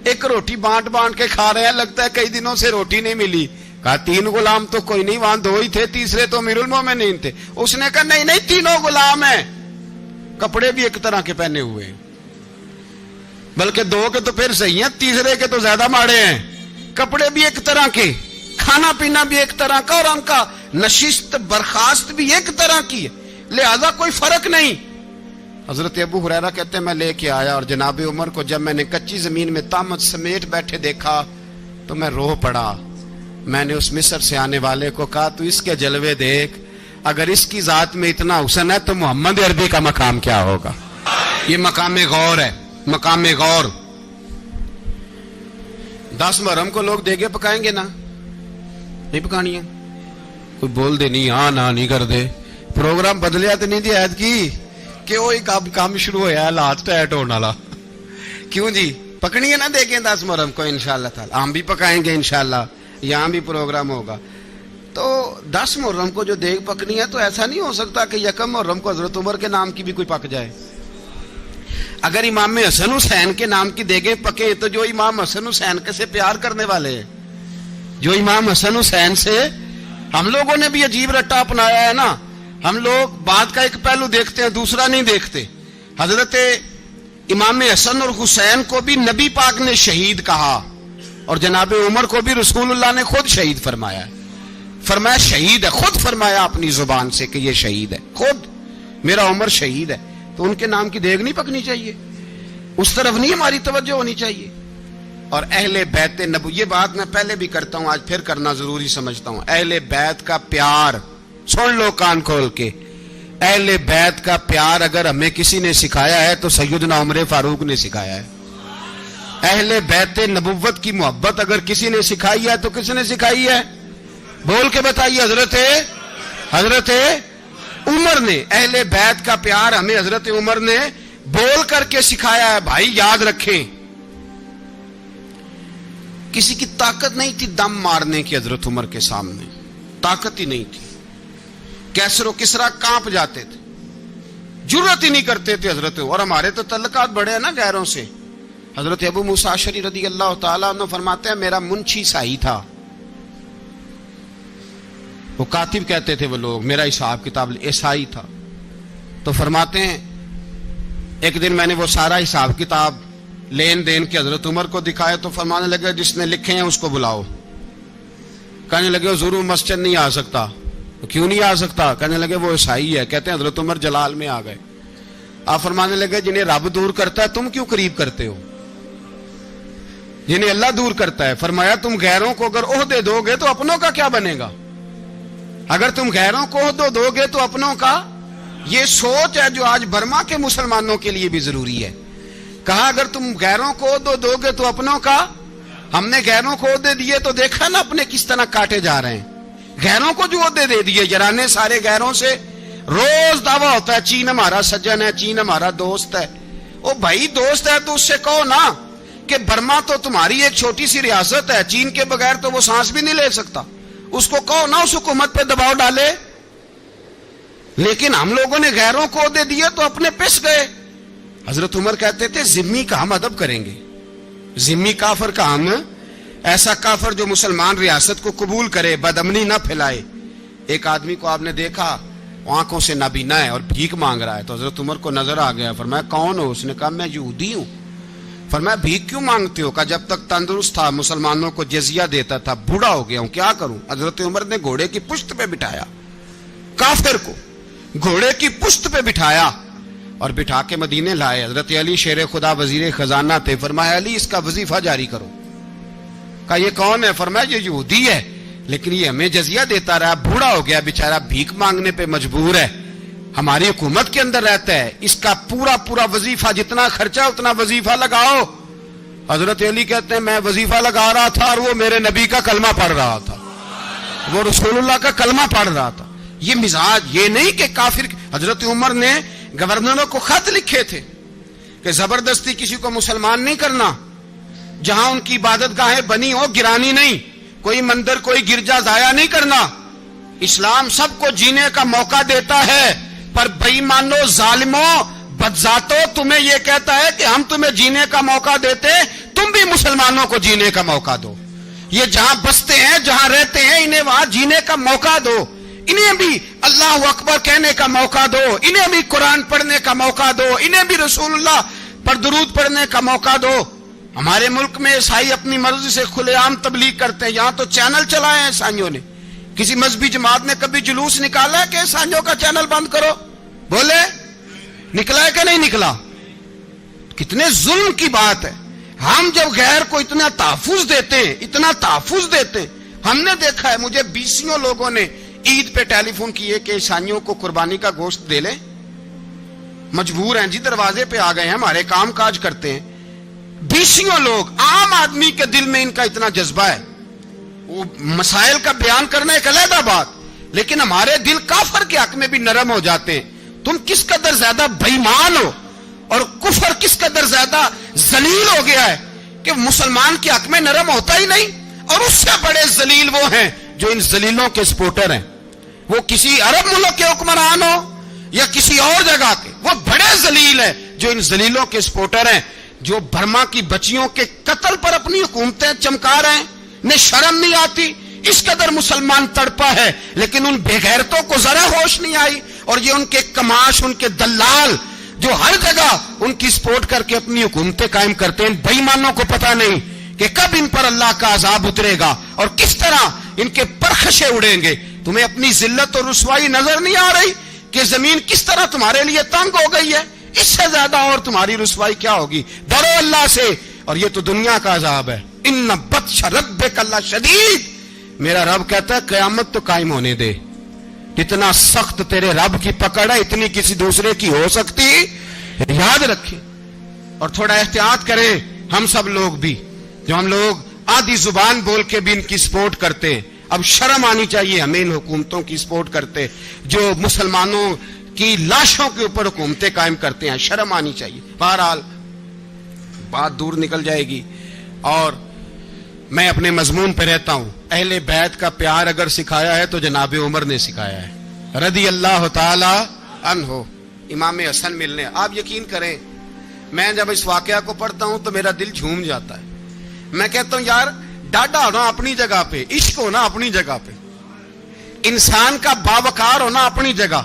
ایک روٹی بانٹ بانٹ کے کھا رہے ہیں, لگتا ہے کئی دنوں سے روٹی نہیں ملی. کہا 3 غلام تو کوئی نہیں, وہاں 2 ہی تھے, تیسرے تو امیر المومنین تھے. اس نے کہا نہیں نہیں 3 غلام ہیں, کپڑے بھی ایک طرح کے پہنے ہوئے ہیں, بلکہ 2 کے تو پھر صحیح ہیں, تیسرے کے تو زیادہ ماڑے ہیں. کپڑے بھی ایک طرح کے, کھانا پینا بھی ایک طرح کا, اور ان کا نشست برخاست بھی ایک طرح کی ہے, لہذا کوئی فرق نہیں. حضرت ابو ہریرہ کہتے ہیں میں لے کے آیا, اور جناب عمر کو جب میں نے کچی زمین میں تامت سمیٹ بیٹھے دیکھا تو میں رو پڑا. میں نے اس مصر سے آنے والے کو کہا تو اس کے جلوے دیکھ, اگر اس کی ذات میں اتنا حسن ہے تو محمد عربی کا مقام کیا ہوگا. یہ مقام غور ہے, مقام غور. 10 محرم کو لوگ دیگے پکائیں گے نا, نہیں پکانی ہے؟ کوئی بول دے نہیں, ہاں نہ نہیں کر دے. پروگرام بدلیا تو نہیں دی عید کی کہ وہی کام شروع ہوا ہے لات ٹائٹ ہونے والا. کیوں جی, پکنی ہے نا دیکھیں 10 محرم کو انشاءاللہ تعالی. ہم بھی پکائیں گے انشاءاللہ, یہاں بھی پروگرام ہوگا. تو 10 محرم کو جو دیگ پکنی ہے تو ایسا نہیں ہو سکتا کہ 1 محرم کو حضرت عمر کے نام کی بھی کوئی پک جائے. اگر امام حسن حسین کے نام کی دیگیں پکے تو جو امام حسن حسین سے پیار کرنے والے ہیں, جو امام حسن حسین سے, ہم لوگوں نے بھی عجیب رٹا اپنایا ہے نا. ہم لوگ بات کا ایک پہلو دیکھتے ہیں, دوسرا نہیں دیکھتے. حضرت امام حسن اور حسین کو بھی نبی پاک نے شہید کہا, اور جناب عمر کو بھی رسول اللہ نے خود شہید فرمایا. فرمایا شہید ہے, خود فرمایا اپنی زبان سے کہ یہ شہید ہے, خود میرا عمر شہید ہے. تو ان کے نام کی دیگ نہیں پکنی چاہیے, اس طرف نہیں ہماری توجہ ہونی چاہیے. اور اہل بیت نبو, یہ بات میں پہلے بھی کرتا ہوں, آج پھر کرنا ضروری سمجھتا ہوں. اہل بیت کا پیار, سن لو کان کھول کے, اہل بیت کا پیار اگر ہمیں کسی نے سکھایا ہے تو سیدنا عمر فاروق نے سکھایا ہے. اہل بیت نبوت کی محبت اگر کسی نے سکھائی ہے تو کس نے سکھائی ہے؟ بول کے بتائیے. حضرت عمر نے. اہل بیت کا پیار ہمیں حضرت عمر نے بول کر کے سکھایا ہے. بھائی یاد رکھیں, کسی کی طاقت نہیں تھی دم مارنے کی حضرت عمر کے سامنے, طاقت ہی نہیں تھی. کیسر و کسرا کانپ جاتے تھے, جرت ہی نہیں کرتے تھے حضرت. اور ہمارے تو تعلقات بڑے ہیں نا غیروں سے. حضرت ابو موسیٰ اشعری رضی اللہ تعالیٰ عنہ فرماتے ہیں میرا منشی سائی تھا, وہ کاتب کہتے تھے وہ لوگ, میرا حساب کتاب عیسائی تھا. تو فرماتے ہیں ایک دن میں نے وہ سارا حساب کتاب لین دین کے حضرت عمر کو دکھایا تو فرمانے لگے جس نے لکھے ہیں اس کو بلاؤ. کہنے لگے ضرور مسجد نہیں آ سکتا. کیوں نہیں آ سکتا؟ کہنے لگے وہ عیسائی ہے. کہتے ہیں حضرت عمر جلال میں آ گئے. آپ فرمانے لگے جنہیں رب دور کرتا ہے تم کیوں قریب کرتے ہو؟ جنہیں اللہ دور کرتا ہے. فرمایا تم غیروں کو اگر عہدے دو گے تو اپنوں کا کیا بنے گا؟ اگر تم غیروں کو عہدے دو گے تو اپنوں کا. یہ سوچ ہے جو آج برما کے مسلمانوں کے لیے بھی ضروری ہے. کہا اگر تم غیروں کو عہدے دو گے تو اپنوں کا. ہم نے غیروں کو عہدے دیے تو دیکھا نا اپنے کس طرح کاٹے جا رہے ہیں. غیروں کو جو عہدے دے دیے, یرانے سارے غیروں سے روز دعویٰ ہوتا ہے چین ہمارا سجن ہے, چین ہمارا دوست ہے. او بھائی دوست ہے تو اس سے کہو نا کہ برما تو تمہاری ایک چھوٹی سی ریاست ہے, چین کے بغیر تو وہ سانس بھی نہیں لے سکتا. اس کو کہو نا اس حکومت پہ دباؤ ڈالے. لیکن ہم لوگوں نے غیروں کو عہدے دیے تو اپنے پس گئے. حضرت عمر کہتے تھے ذمی کا ہم ادب کریں گے, ذمی کافر کا ہم, ایسا کافر جو مسلمان ریاست کو قبول کرے, بدامنی نہ پھیلائے. ایک آدمی کو آپ نے دیکھا آنکھوں سے نابینا ہے اور بھیک مانگ رہا ہے, تو حضرت عمر کو نظر آ گیا. فرمایا کون ہو؟ اس نے کہا میں یہودی ہوں. فرمایا بھیک کیوں مانگتے ہو؟ کہا جب تک تندرست تھا مسلمانوں کو جزیہ دیتا تھا, بوڑھا ہو گیا ہوں کیا کروں. حضرت عمر نے گھوڑے کی پشت پہ بٹھایا, کافر کو گھوڑے کی پشت پہ بٹھایا اور بٹھا کے مدینے لائے. حضرت علی شیر خدا وزیر خزانہ تھے. فرمایا علی اس کا وظیفہ جاری کرو. کہا یہ کون ہے؟ فرمایا یہ یہودی ہے لیکن یہ ہمیں جزیہ دیتا رہا, بوڑھا ہو گیا بیچارہ, بھیک مانگنے پہ مجبور ہے, ہماری حکومت کے اندر رہتا ہے, اس کا پورا وظیفہ جتنا خرچہ اتنا وظیفہ لگاؤ. حضرت علی کہتے ہیں میں وظیفہ لگا رہا تھا اور وہ میرے نبی کا کلمہ پڑھ رہا تھا, وہ رسول اللہ کا کلمہ پڑھ رہا تھا. یہ مزاج, یہ نہیں کہ کافر. حضرت عمر نے گورنروں کو خط لکھے تھے کہ زبردستی کسی کو مسلمان نہیں کرنا, جہاں ان کی عبادت گاہیں بنی ہو گرانی نہیں, کوئی مندر کوئی گرجا ضائع نہیں کرنا. اسلام سب کو جینے کا موقع دیتا ہے، پر بے ایمانو ظالموں بدذاتوں تمہیں یہ کہتا ہے کہ ہم تمہیں جینے کا موقع دیتے، تم بھی مسلمانوں کو جینے کا موقع دو. یہ جہاں بستے ہیں جہاں رہتے ہیں انہیں وہاں جینے کا موقع دو، انہیں بھی اللہ اکبر کہنے کا موقع دو، انہیں بھی قرآن پڑھنے کا موقع دو، انہیں بھی رسول اللہ پر درود پڑھنے کا موقع دو. ہمارے ملک میں عیسائی اپنی مرضی سے کھلے عام تبلیغ کرتے ہیں. یہاں تو چینل چلائے ہیں عیسائیوں نے. کسی مذہبی جماعت نے کبھی جلوس نکالا ہے کہ عیسائیوں کا چینل بند کرو؟ بولے نکلا ہے کہ نہیں نکلا؟ کتنے ظلم کی بات ہے. ہم جب غیر کو اتنا تحفظ دیتے ہیں، اتنا تحفظ دیتے ہیں. ہم نے دیکھا ہے، مجھے بیسیوں لوگوں نے عید پہ ٹیلی فون کیے کہ عیسائیوں کو قربانی کا گوشت دے لیں. مجبور ہیں جی، دروازے پہ آ گئے ہیں، ہمارے کام کاج کرتے ہیں. بیسیوں لوگ، عام آدمی کے دل میں ان کا اتنا جذبہ ہے. وہ مسائل کا بیان کرنا ایک علیحدہ بات، لیکن ہمارے دل کافر کے حق میں بھی نرم ہو جاتے ہیں. تم کس قدر زیادہ بے ایمان ہو اور کفر کس قدر زیادہ ذلیل ہو گیا ہے کہ مسلمان کے حق میں نرم ہوتا ہی نہیں. اور اس سے بڑے ذلیل وہ ہیں جو ان ذلیلوں کے سپورٹر ہیں. وہ کسی عرب ملک کے حکمران ہو یا کسی اور جگہ کے، وہ بڑے ذلیل ہیں جو ان ذلیلوں کے سپورٹر ہیں، جو برما کی بچیوں کے قتل پر اپنی حکومتیں چمکا رہے ہیں. انہیں شرم نہیں آتی. اس قدر مسلمان تڑپا ہے، لیکن ان بے غیرتوں کو ذرا ہوش نہیں آئی. اور یہ ان کے کماش، ان کے دلال جو ہر جگہ ان کی سپورٹ کر کے اپنی حکومتیں قائم کرتے ہیں، بے ایمانوں کو پتہ نہیں کہ کب ان پر اللہ کا عذاب اترے گا اور کس طرح ان کے پرخشے اڑیں گے. تمہیں اپنی ذلت اور رسوائی نظر نہیں آ رہی کہ زمین کس طرح تمہارے لیے تنگ ہو گئی ہے؟ اس سے زیادہ اور تمہاری رسوائی کیا ہوگی؟ ڈرو اللہ سے. اور یہ تو دنیا کا عذاب ہے. ان بطش ربک لشدید. میرا رب کہتا ہے قیامت تو قائم ہونے دے. اتنا سخت تیرے رب کی پکڑ ہے، اتنی کسی دوسرے کی ہو سکتی؟ یاد رکھیں اور تھوڑا احتیاط کریں. ہم سب لوگ بھی، جو ہم لوگ آدھی زبان بول کے بھی ان کی سپورٹ کرتے ہیں، اب شرم آنی چاہیے ہمیں ان حکومتوں کی سپورٹ کرتے جو مسلمانوں کی لاشوں کے اوپر حکومتیں قائم کرتے ہیں. شرم آنی چاہیے. بہرحال بات دور نکل جائے گی اور میں اپنے مضمون پہ رہتا ہوں. اہل بیت کا پیار اگر سکھایا ہے تو جناب عمر نے سکھایا ہے رضی اللہ تعالی عنہ. امام حسن ملنے، آپ یقین کریں میں جب اس واقعہ کو پڑھتا ہوں تو میرا دل جھوم جاتا ہے. میں کہتا ہوں یار، ڈاڈا ہونا اپنی جگہ پہ، عشق ہونا اپنی جگہ پہ، انسان کا باوقار ہونا اپنی جگہ.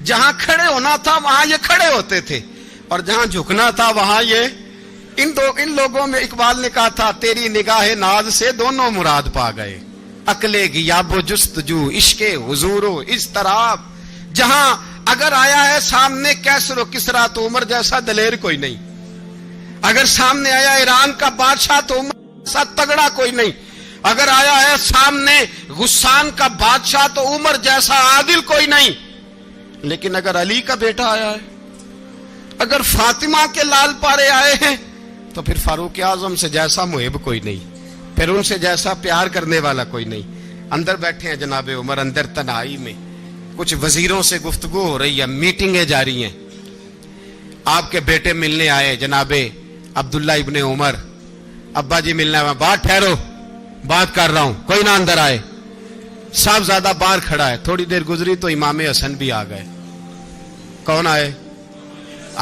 جہاں کھڑے ہونا تھا وہاں یہ کھڑے ہوتے تھے، اور جہاں جھکنا تھا وہاں یہ ان لوگوں میں اقبال نے کہا تھا تیری نگاہ ناز سے دونوں مراد پا گئے، عقل غیاب و جستجو، عشق حضور و اضطراب. جہاں اگر آیا ہے سامنے کیسر و کسرا تو عمر جیسا دلیر کوئی نہیں. اگر سامنے آیا ایران کا بادشاہ تو عمر جیسا تگڑا کوئی نہیں. اگر آیا ہے سامنے غسان کا بادشاہ تو عمر جیسا عادل کوئی نہیں. لیکن اگر علی کا بیٹا آیا ہے، اگر فاطمہ کے لال پارے آئے ہیں، تو پھر فاروق اعظم سے جیسا محب کوئی نہیں، پھر ان سے جیسا پیار کرنے والا کوئی نہیں. اندر بیٹھے ہیں جناب عمر، اندر تنہائی میں کچھ وزیروں سے گفتگو ہو رہی ہے، میٹنگیں جاری ہیں. آپ کے بیٹے ملنے آئے جناب عبداللہ ابن عمر. ابا جی ملنا ہے. بات ٹھہرو، بات کر رہا ہوں، کوئی نہ اندر آئے. صاحب زیادہ باہر کھڑا ہے. تھوڑی دیر گزری تو امام حسن بھی آ گئے. کون آئے؟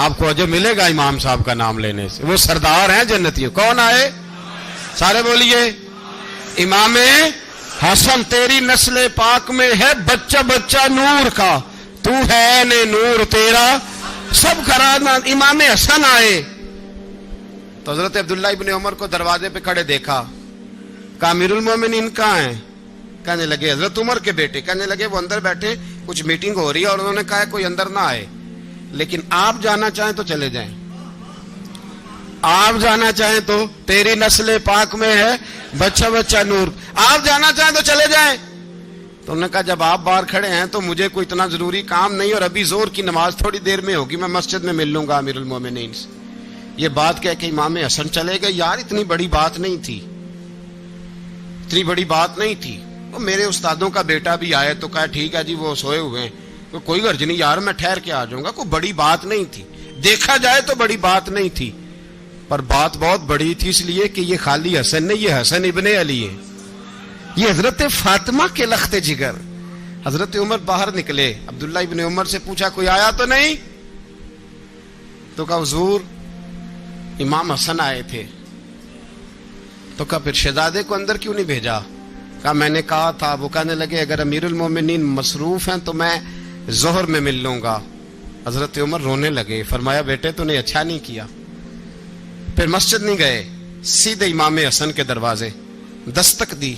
آپ کو جو ملے گا امام صاحب کا نام لینے سے، وہ سردار ہیں جنتیوں. کون آئے؟ سارے بولیے. امام حسن، تیری نسل پاک میں ہے بچہ بچہ نور کا، تو ہے نے نور تیرا سب کرانا. امام حسن آئے تو حضرت عبداللہ ابن عمر کو دروازے پہ کھڑے دیکھا. کہا امیر المومنین کہاں ہیں؟ کہنے لگے حضرت عمر کے بیٹے. کہنے لگے وہ اندر بیٹھے، کچھ میٹنگ ہو رہی ہے اور انہوں نے کہا کوئی اندر نہ آئے، لیکن آپ جانا چاہیں تو چلے جائیں. آپ جانا چاہیں تو، تیری نسل پاک میں ہے بچہ بچہ نور، آپ جانا چاہیں تو چلے جائیں. تو انہوں نے کہا جب آپ باہر کھڑے ہیں تو مجھے کوئی اتنا ضروری کام نہیں، اور ابھی زور کی نماز تھوڑی دیر میں ہوگی، میں مسجد میں مل لوں گا امیر المومنین سے. یہ بات کہہ کہ امام حسن چلے گئے. یار اتنی بڑی بات نہیں تھی، اتنی بڑی بات نہیں تھی. وہ میرے استادوں کا بیٹا بھی آئے تو کہا ٹھیک ہے جی وہ سوئے ہوئے ہیں، کوئی غرض نہیں یار، میں ٹھہر کے آ جاؤں گا. کوئی بڑی بات نہیں تھی، دیکھا جائے تو بڑی بات نہیں تھی، پر بات بہت بڑی تھی، اس لیے کہ یہ خالی حسن نہیں، یہ حسن ابن علی ہے. یہ حضرت فاطمہ کے لخت جگر. حضرت عمر باہر نکلے, عبداللہ ابن عمر سے پوچھا کوئی آیا تو نہیں؟ تو کہا حضور امام حسن آئے تھے. تو کہا پھر شہزادے کو اندر کیوں نہیں بھیجا؟ کہا میں نے کہا تھا. وہ کہنے لگے اگر امیر المومنین مصروف ہیں تو میں ظہر میں مل لوں گا. حضرت عمر رونے لگے, فرمایا بیٹے تو نے اچھا نہیں کیا. پھر مسجد نہیں گئے, سیدھے امام حسن کے دروازے دستک دی.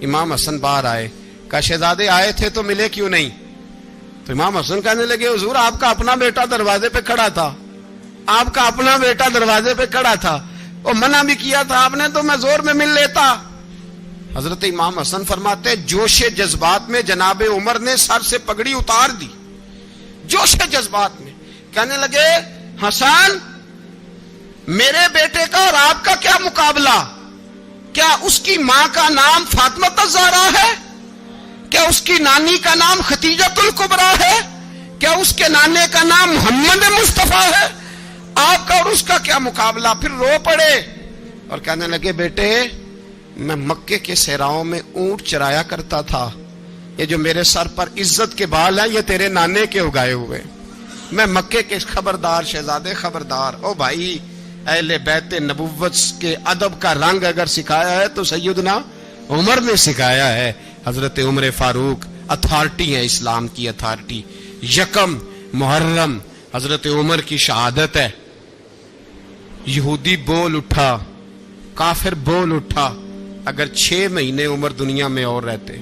امام حسن باہر آئے, کہا شہزادے آئے تھے تو ملے کیوں نہیں؟ تو امام حسن کہنے لگے حضور آپ کا اپنا بیٹا دروازے پہ کھڑا تھا, آپ کا اپنا بیٹا دروازے پہ کھڑا تھا, اور منع بھی کیا تھا آپ نے تو میں زور میں مل لیتا. حضرت امام حسن فرماتے جوش جذبات میں جناب عمر نے سر سے پگڑی اتار دی, جوش جذبات میں. کہنے لگے حسن میرے بیٹے کا اور آپ کا کیا مقابلہ؟ کیا اس کی ماں کا نام فاطمہ الزہرا ہے؟ کیا اس کی نانی کا نام ختیجۃ الکبریٰ ہے؟ کیا اس کے نانے کا نام محمد مصطفیٰ ہے؟ آپ کا اور اس کا کیا مقابلہ؟ پھر رو پڑے اور کہنے لگے بیٹے میں مکے کے صحراؤں میں اونٹ چرایا کرتا تھا, یہ جو میرے سر پر عزت کے بال ہیں یہ تیرے نانے کے اگائے ہوئے. میں مکے کے خبردار شہزادے خبردار. او بھائی اہل بیت نبوت کے ادب کا رنگ اگر سکھایا ہے تو سیدنا عمر نے سکھایا ہے. حضرت عمر فاروق اتھارٹی ہے, اسلام کی اتھارٹی. یکم محرم حضرت عمر کی شہادت ہے. یہودی بول اٹھا, کافر بول اٹھا. اگر 6 مہینے عمر دنیا میں اور رہتے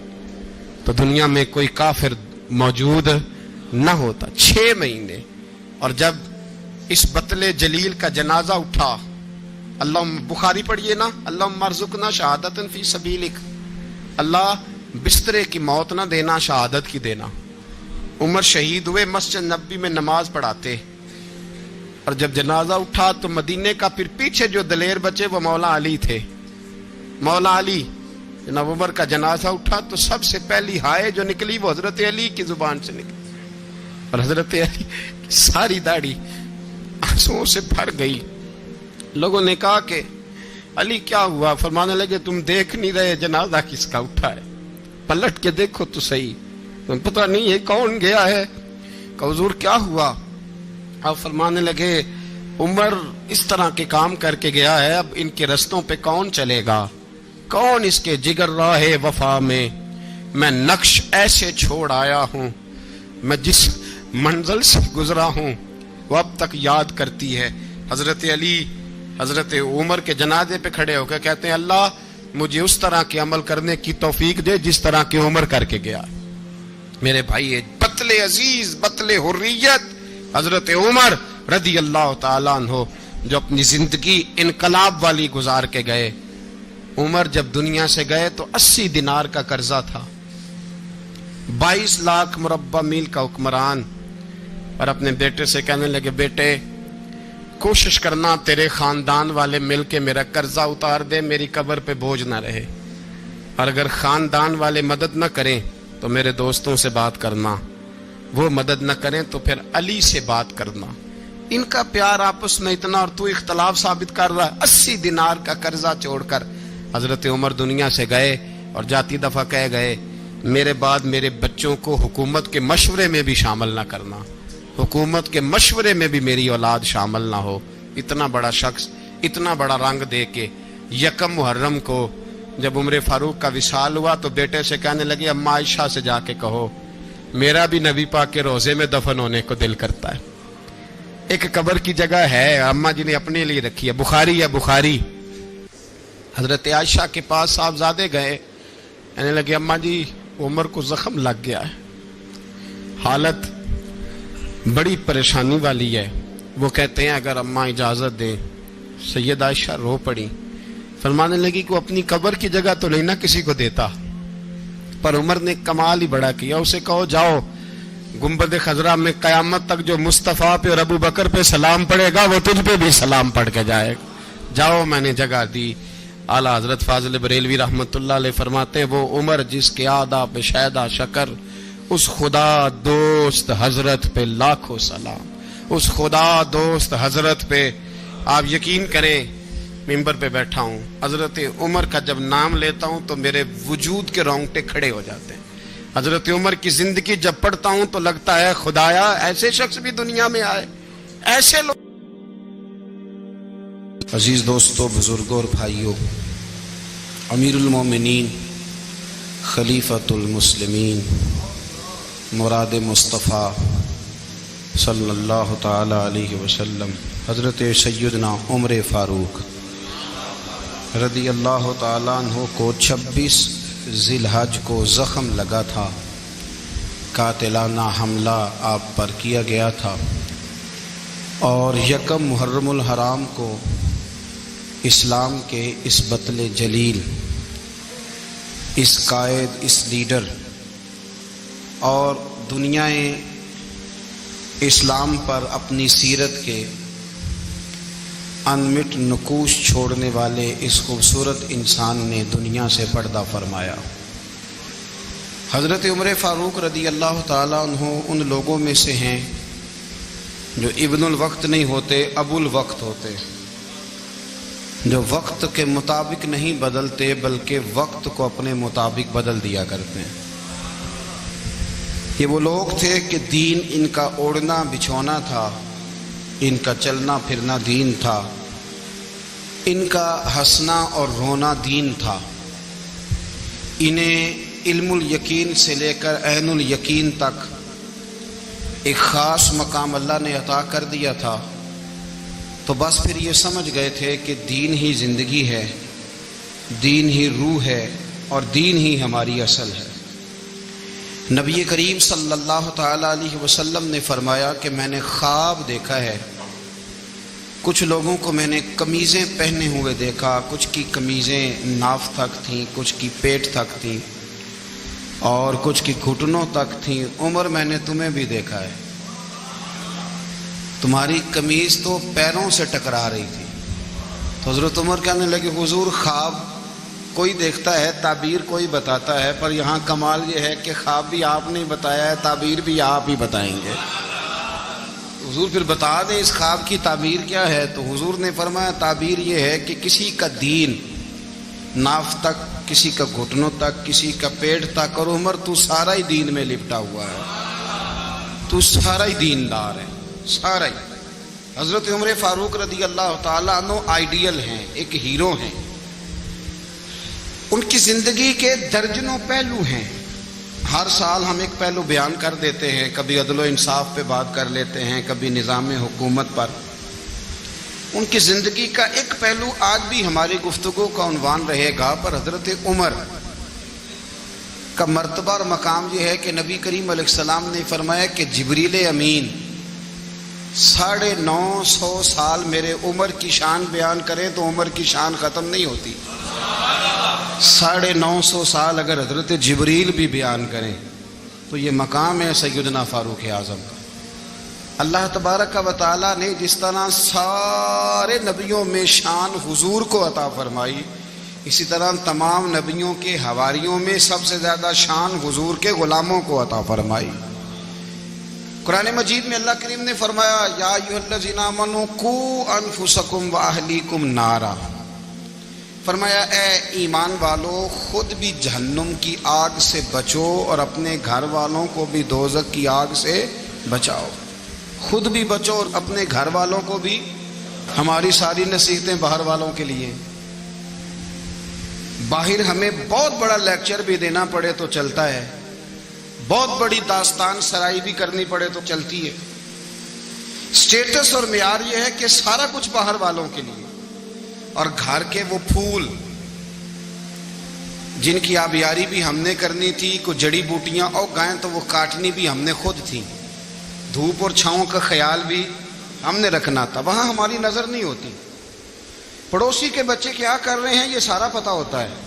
تو دنیا میں کوئی کافر موجود نہ ہوتا. 6 مہینے. اور جب اس بطل جلیل کا جنازہ اٹھا, اللہ بخاری پڑھیے نا, اللہم ارزقنا شہادت فی سبیلک, اللہ بسترے کی موت نہ دینا, شہادت کی دینا. عمر شہید ہوئے, مسجد نبوی میں نماز پڑھاتے, اور جب جنازہ اٹھا تو مدینے کا پھر پیچھے جو دلیر بچے وہ مولا علی تھے. مولا علی, جناب عمر کا جنازہ اٹھا تو سب سے پہلی ہائے جو نکلی وہ حضرت علی کی زبان سے نکلی, اور حضرت علی کی ساری داڑھی آنسوؤں سے بھر گئی. لوگوں نے کہا کہ علی کیا ہوا؟ فرمانے لگے تم دیکھ نہیں رہے جنازہ کس کا اٹھا ہے, پلٹ کے دیکھو تو صحیح, تم پتہ نہیں یہ کون گیا ہے. کہ حضور کیا ہوا؟ آپ فرمانے لگے عمر اس طرح کے کام کر کے گیا ہے, اب ان کے رستوں پہ کون چلے گا؟ کون اس کے جگر راہ وفا میں؟ میں نقش ایسے چھوڑ آیا ہوں, میں جس منزل سے گزرا ہوں وہ اب تک یاد کرتی ہے. حضرت علی حضرت عمر کے جنازے پہ کھڑے ہو کے کہتے ہیں اللہ مجھے اس طرح کے عمل کرنے کی توفیق دے جس طرح کی عمر کر کے گیا. میرے بھائی بطل عزیز, بطل حریت حضرت عمر رضی اللہ تعالیٰ عنہ, جو اپنی زندگی انقلاب والی گزار کے گئے. عمر جب دنیا سے گئے تو 80 دینار کا قرضہ تھا, 22 لاکھ مربع میل کا حکمران. اور اپنے بیٹے سے کہنے لگے بیٹے کوشش کرنا تیرے خاندان والے مل کے میرا قرضہ اتار دے, میری قبر پہ بوجھ نہ رہے. اور اگر خاندان والے مدد نہ کریں تو میرے دوستوں سے بات کرنا, وہ مدد نہ کریں تو پھر علی سے بات کرنا. ان کا پیار آپس میں اتنا, اور تو اختلاف ثابت کر رہا ہے. 80 دینار کا قرضہ چھوڑ کر حضرت عمر دنیا سے گئے, اور جاتی دفعہ کہہ گئے میرے بعد میرے بچوں کو حکومت کے مشورے میں بھی شامل نہ کرنا, حکومت کے مشورے میں بھی میری اولاد شامل نہ ہو. اتنا بڑا شخص اتنا بڑا رنگ دے کے. یکم محرم کو جب عمر فاروق کا وصال ہوا تو بیٹے سے کہنے لگے اماں عائشہ سے جا کے کہو میرا بھی نبی پاک کے روزے میں دفن ہونے کو دل کرتا ہے. ایک قبر کی جگہ ہے اماں جی نے اپنے لیے رکھی ہے, بخاری ہے بخاری. حضرت عائشہ کے پاس صاحبزادے گئے, کہنے لگے اماں جی عمر کو زخم لگ گیا ہے, حالت بڑی پریشانی والی ہے. وہ کہتے ہیں اگر اماں اجازت دیں. سید عائشہ رو پڑی, فرمانے لگی کہ وہ اپنی قبر کی جگہ تو نہیں نہ کسی کو دیتا, پر عمر نے کمال ہی بڑا کیا. اسے کہو جاؤ گنبد خضرا میں قیامت تک جو مصطفیٰ پہ اور ابو بکر پہ سلام پڑے گا وہ تجھ پہ بھی سلام پڑھ کے جائے گا, جاؤ میں نے جگہ دی. اعلیٰ حضرت فاضل بریلوی رحمت اللہ علیہ فرماتے ہیں وہ عمر جس کے آداب شیدہ شکر, اس خدا دوست حضرت پہ لاکھوں سلام, اس خدا دوست حضرت پہ. آپ یقین کریں منبر پہ بیٹھا ہوں، حضرت عمر کا جب نام لیتا ہوں تو میرے وجود کے رونگٹے کھڑے ہو جاتے ہیں۔ حضرت عمر کی زندگی جب پڑھتا ہوں تو لگتا ہے خدایا ایسے شخص بھی دنیا میں آئے، ایسے لوگ۔ عزیز دوستو، بزرگوں اور بھائیوں، امیر المومنین، خلیفۃ المسلمین، مراد مصطفیٰ صلی اللہ تعالی علیہ وسلم، حضرت سیدنا عمر فاروق رضی اللہ تعالیٰ عنہ کو 26 ذی الحج کو زخم لگا تھا، قاتلانہ حملہ آپ پر کیا گیا تھا، اور 1 محرم الحرام کو اسلام کے اس بطل جلیل، اس قائد، اس لیڈر اور دنیا اسلام پر اپنی سیرت کے انمٹ نقوش چھوڑنے والے اس خوبصورت انسان نے دنیا سے پردہ فرمایا۔ حضرت عمر فاروق رضی اللہ تعالیٰ عنہ ان لوگوں میں سے ہیں جو ابن الوقت نہیں ہوتے، ابو الوقت ہوتے، جو وقت کے مطابق نہیں بدلتے بلکہ وقت کو اپنے مطابق بدل دیا کرتے ہیں۔ یہ وہ لوگ تھے کہ دین ان کا اوڑھنا بچھونا تھا، ان کا چلنا پھرنا دین تھا، ان کا ہنسنا اور رونا دین تھا۔ انہیں علم الیقین سے لے کر عین الیقین تک ایک خاص مقام اللہ نے عطا کر دیا تھا، تو بس پھر یہ سمجھ گئے تھے کہ دین ہی زندگی ہے، دین ہی روح ہے، اور دین ہی ہماری اصل ہے۔ نبی کریم صلی اللہ تعالیٰ علیہ وسلم نے فرمایا کہ میں نے خواب دیکھا ہے، کچھ لوگوں کو میں نے قمیضیں پہنے ہوئے دیکھا، کچھ کی قمیضیں ناف تک تھیں، کچھ کی پیٹ تک تھیں، اور کچھ کی گھٹنوں تک تھیں۔ عمر میں نے تمہیں بھی دیکھا ہے، تمہاری قمیض تو پیروں سے ٹکرا رہی تھی۔ تو حضرت عمر کہنے لگے حضور خواب کوئی دیکھتا ہے، تعبیر کوئی بتاتا ہے، پر یہاں کمال یہ ہے کہ خواب بھی آپ نے بتایا ہے، تعبیر بھی آپ ہی بتائیں گے۔ حضور پھر بتا دیں اس خواب کی تعبیر کیا ہے؟ تو حضور نے فرمایا تعبیر یہ ہے کہ کسی کا دین ناف تک، کسی کا گھٹنوں تک، کسی کا پیٹ تک، اور عمر تو سارا ہی دین میں لپٹا ہوا ہے، تو سارا ہی دیندار ہے، سارا ہی۔ حضرت عمر فاروق رضی اللہ تعالیٰ عنہ آئیڈیل ہیں، ایک ہیرو ہیں۔ ان کی زندگی کے درجنوں پہلو ہیں، ہر سال ہم ایک پہلو بیان کر دیتے ہیں، کبھی عدل و انصاف پہ بات کر لیتے ہیں، کبھی نظام حکومت پر۔ ان کی زندگی کا ایک پہلو آج بھی ہماری گفتگو کا عنوان رہے گا، پر حضرت عمر کا مرتبہ اور مقام یہ ہے کہ نبی کریم علیہ السلام نے فرمایا کہ جبریل امین 950 سال میرے عمر کی شان بیان کریں تو عمر کی شان ختم نہیں ہوتی۔ 950 سال اگر حضرت جبریل بھی بیان کریں تو یہ مقام ہے سیدنا فاروق اعظم کا۔ اللہ تبارک و تعالیٰ نے جس طرح سارے نبیوں میں شان حضور کو عطا فرمائی، اسی طرح تمام نبیوں کے حواریوں میں سب سے زیادہ شان حضور کے غلاموں کو عطا فرمائی۔ قرآن مجید میں اللہ کریم نے فرمایا یا ایھا الذین آمنوا قوا انفسکم واہلیکم نارا، فرمایا اے ایمان والو خود بھی جہنم کی آگ سے بچو اور اپنے گھر والوں کو بھی دوزخ کی آگ سے بچاؤ۔ خود بھی بچو اور اپنے گھر والوں کو بھی۔ ہماری ساری نصیحتیں باہر والوں کے لیے، باہر ہمیں بہت بڑا لیکچر بھی دینا پڑے تو چلتا ہے، بہت بڑی داستان سرائی بھی کرنی پڑے تو چلتی ہے۔ سٹیٹس اور معیار یہ ہے کہ سارا کچھ باہر والوں کے لیے، اور گھر کے وہ پھول جن کی آبیاری بھی ہم نے کرنی تھی، کوئی جڑی بوٹیاں اور گائیں تو وہ کاٹنی بھی ہم نے خود تھی، دھوپ اور چھاؤں کا خیال بھی ہم نے رکھنا تھا، وہاں ہماری نظر نہیں ہوتی۔ پڑوسی کے بچے کیا کر رہے ہیں یہ سارا پتہ ہوتا ہے،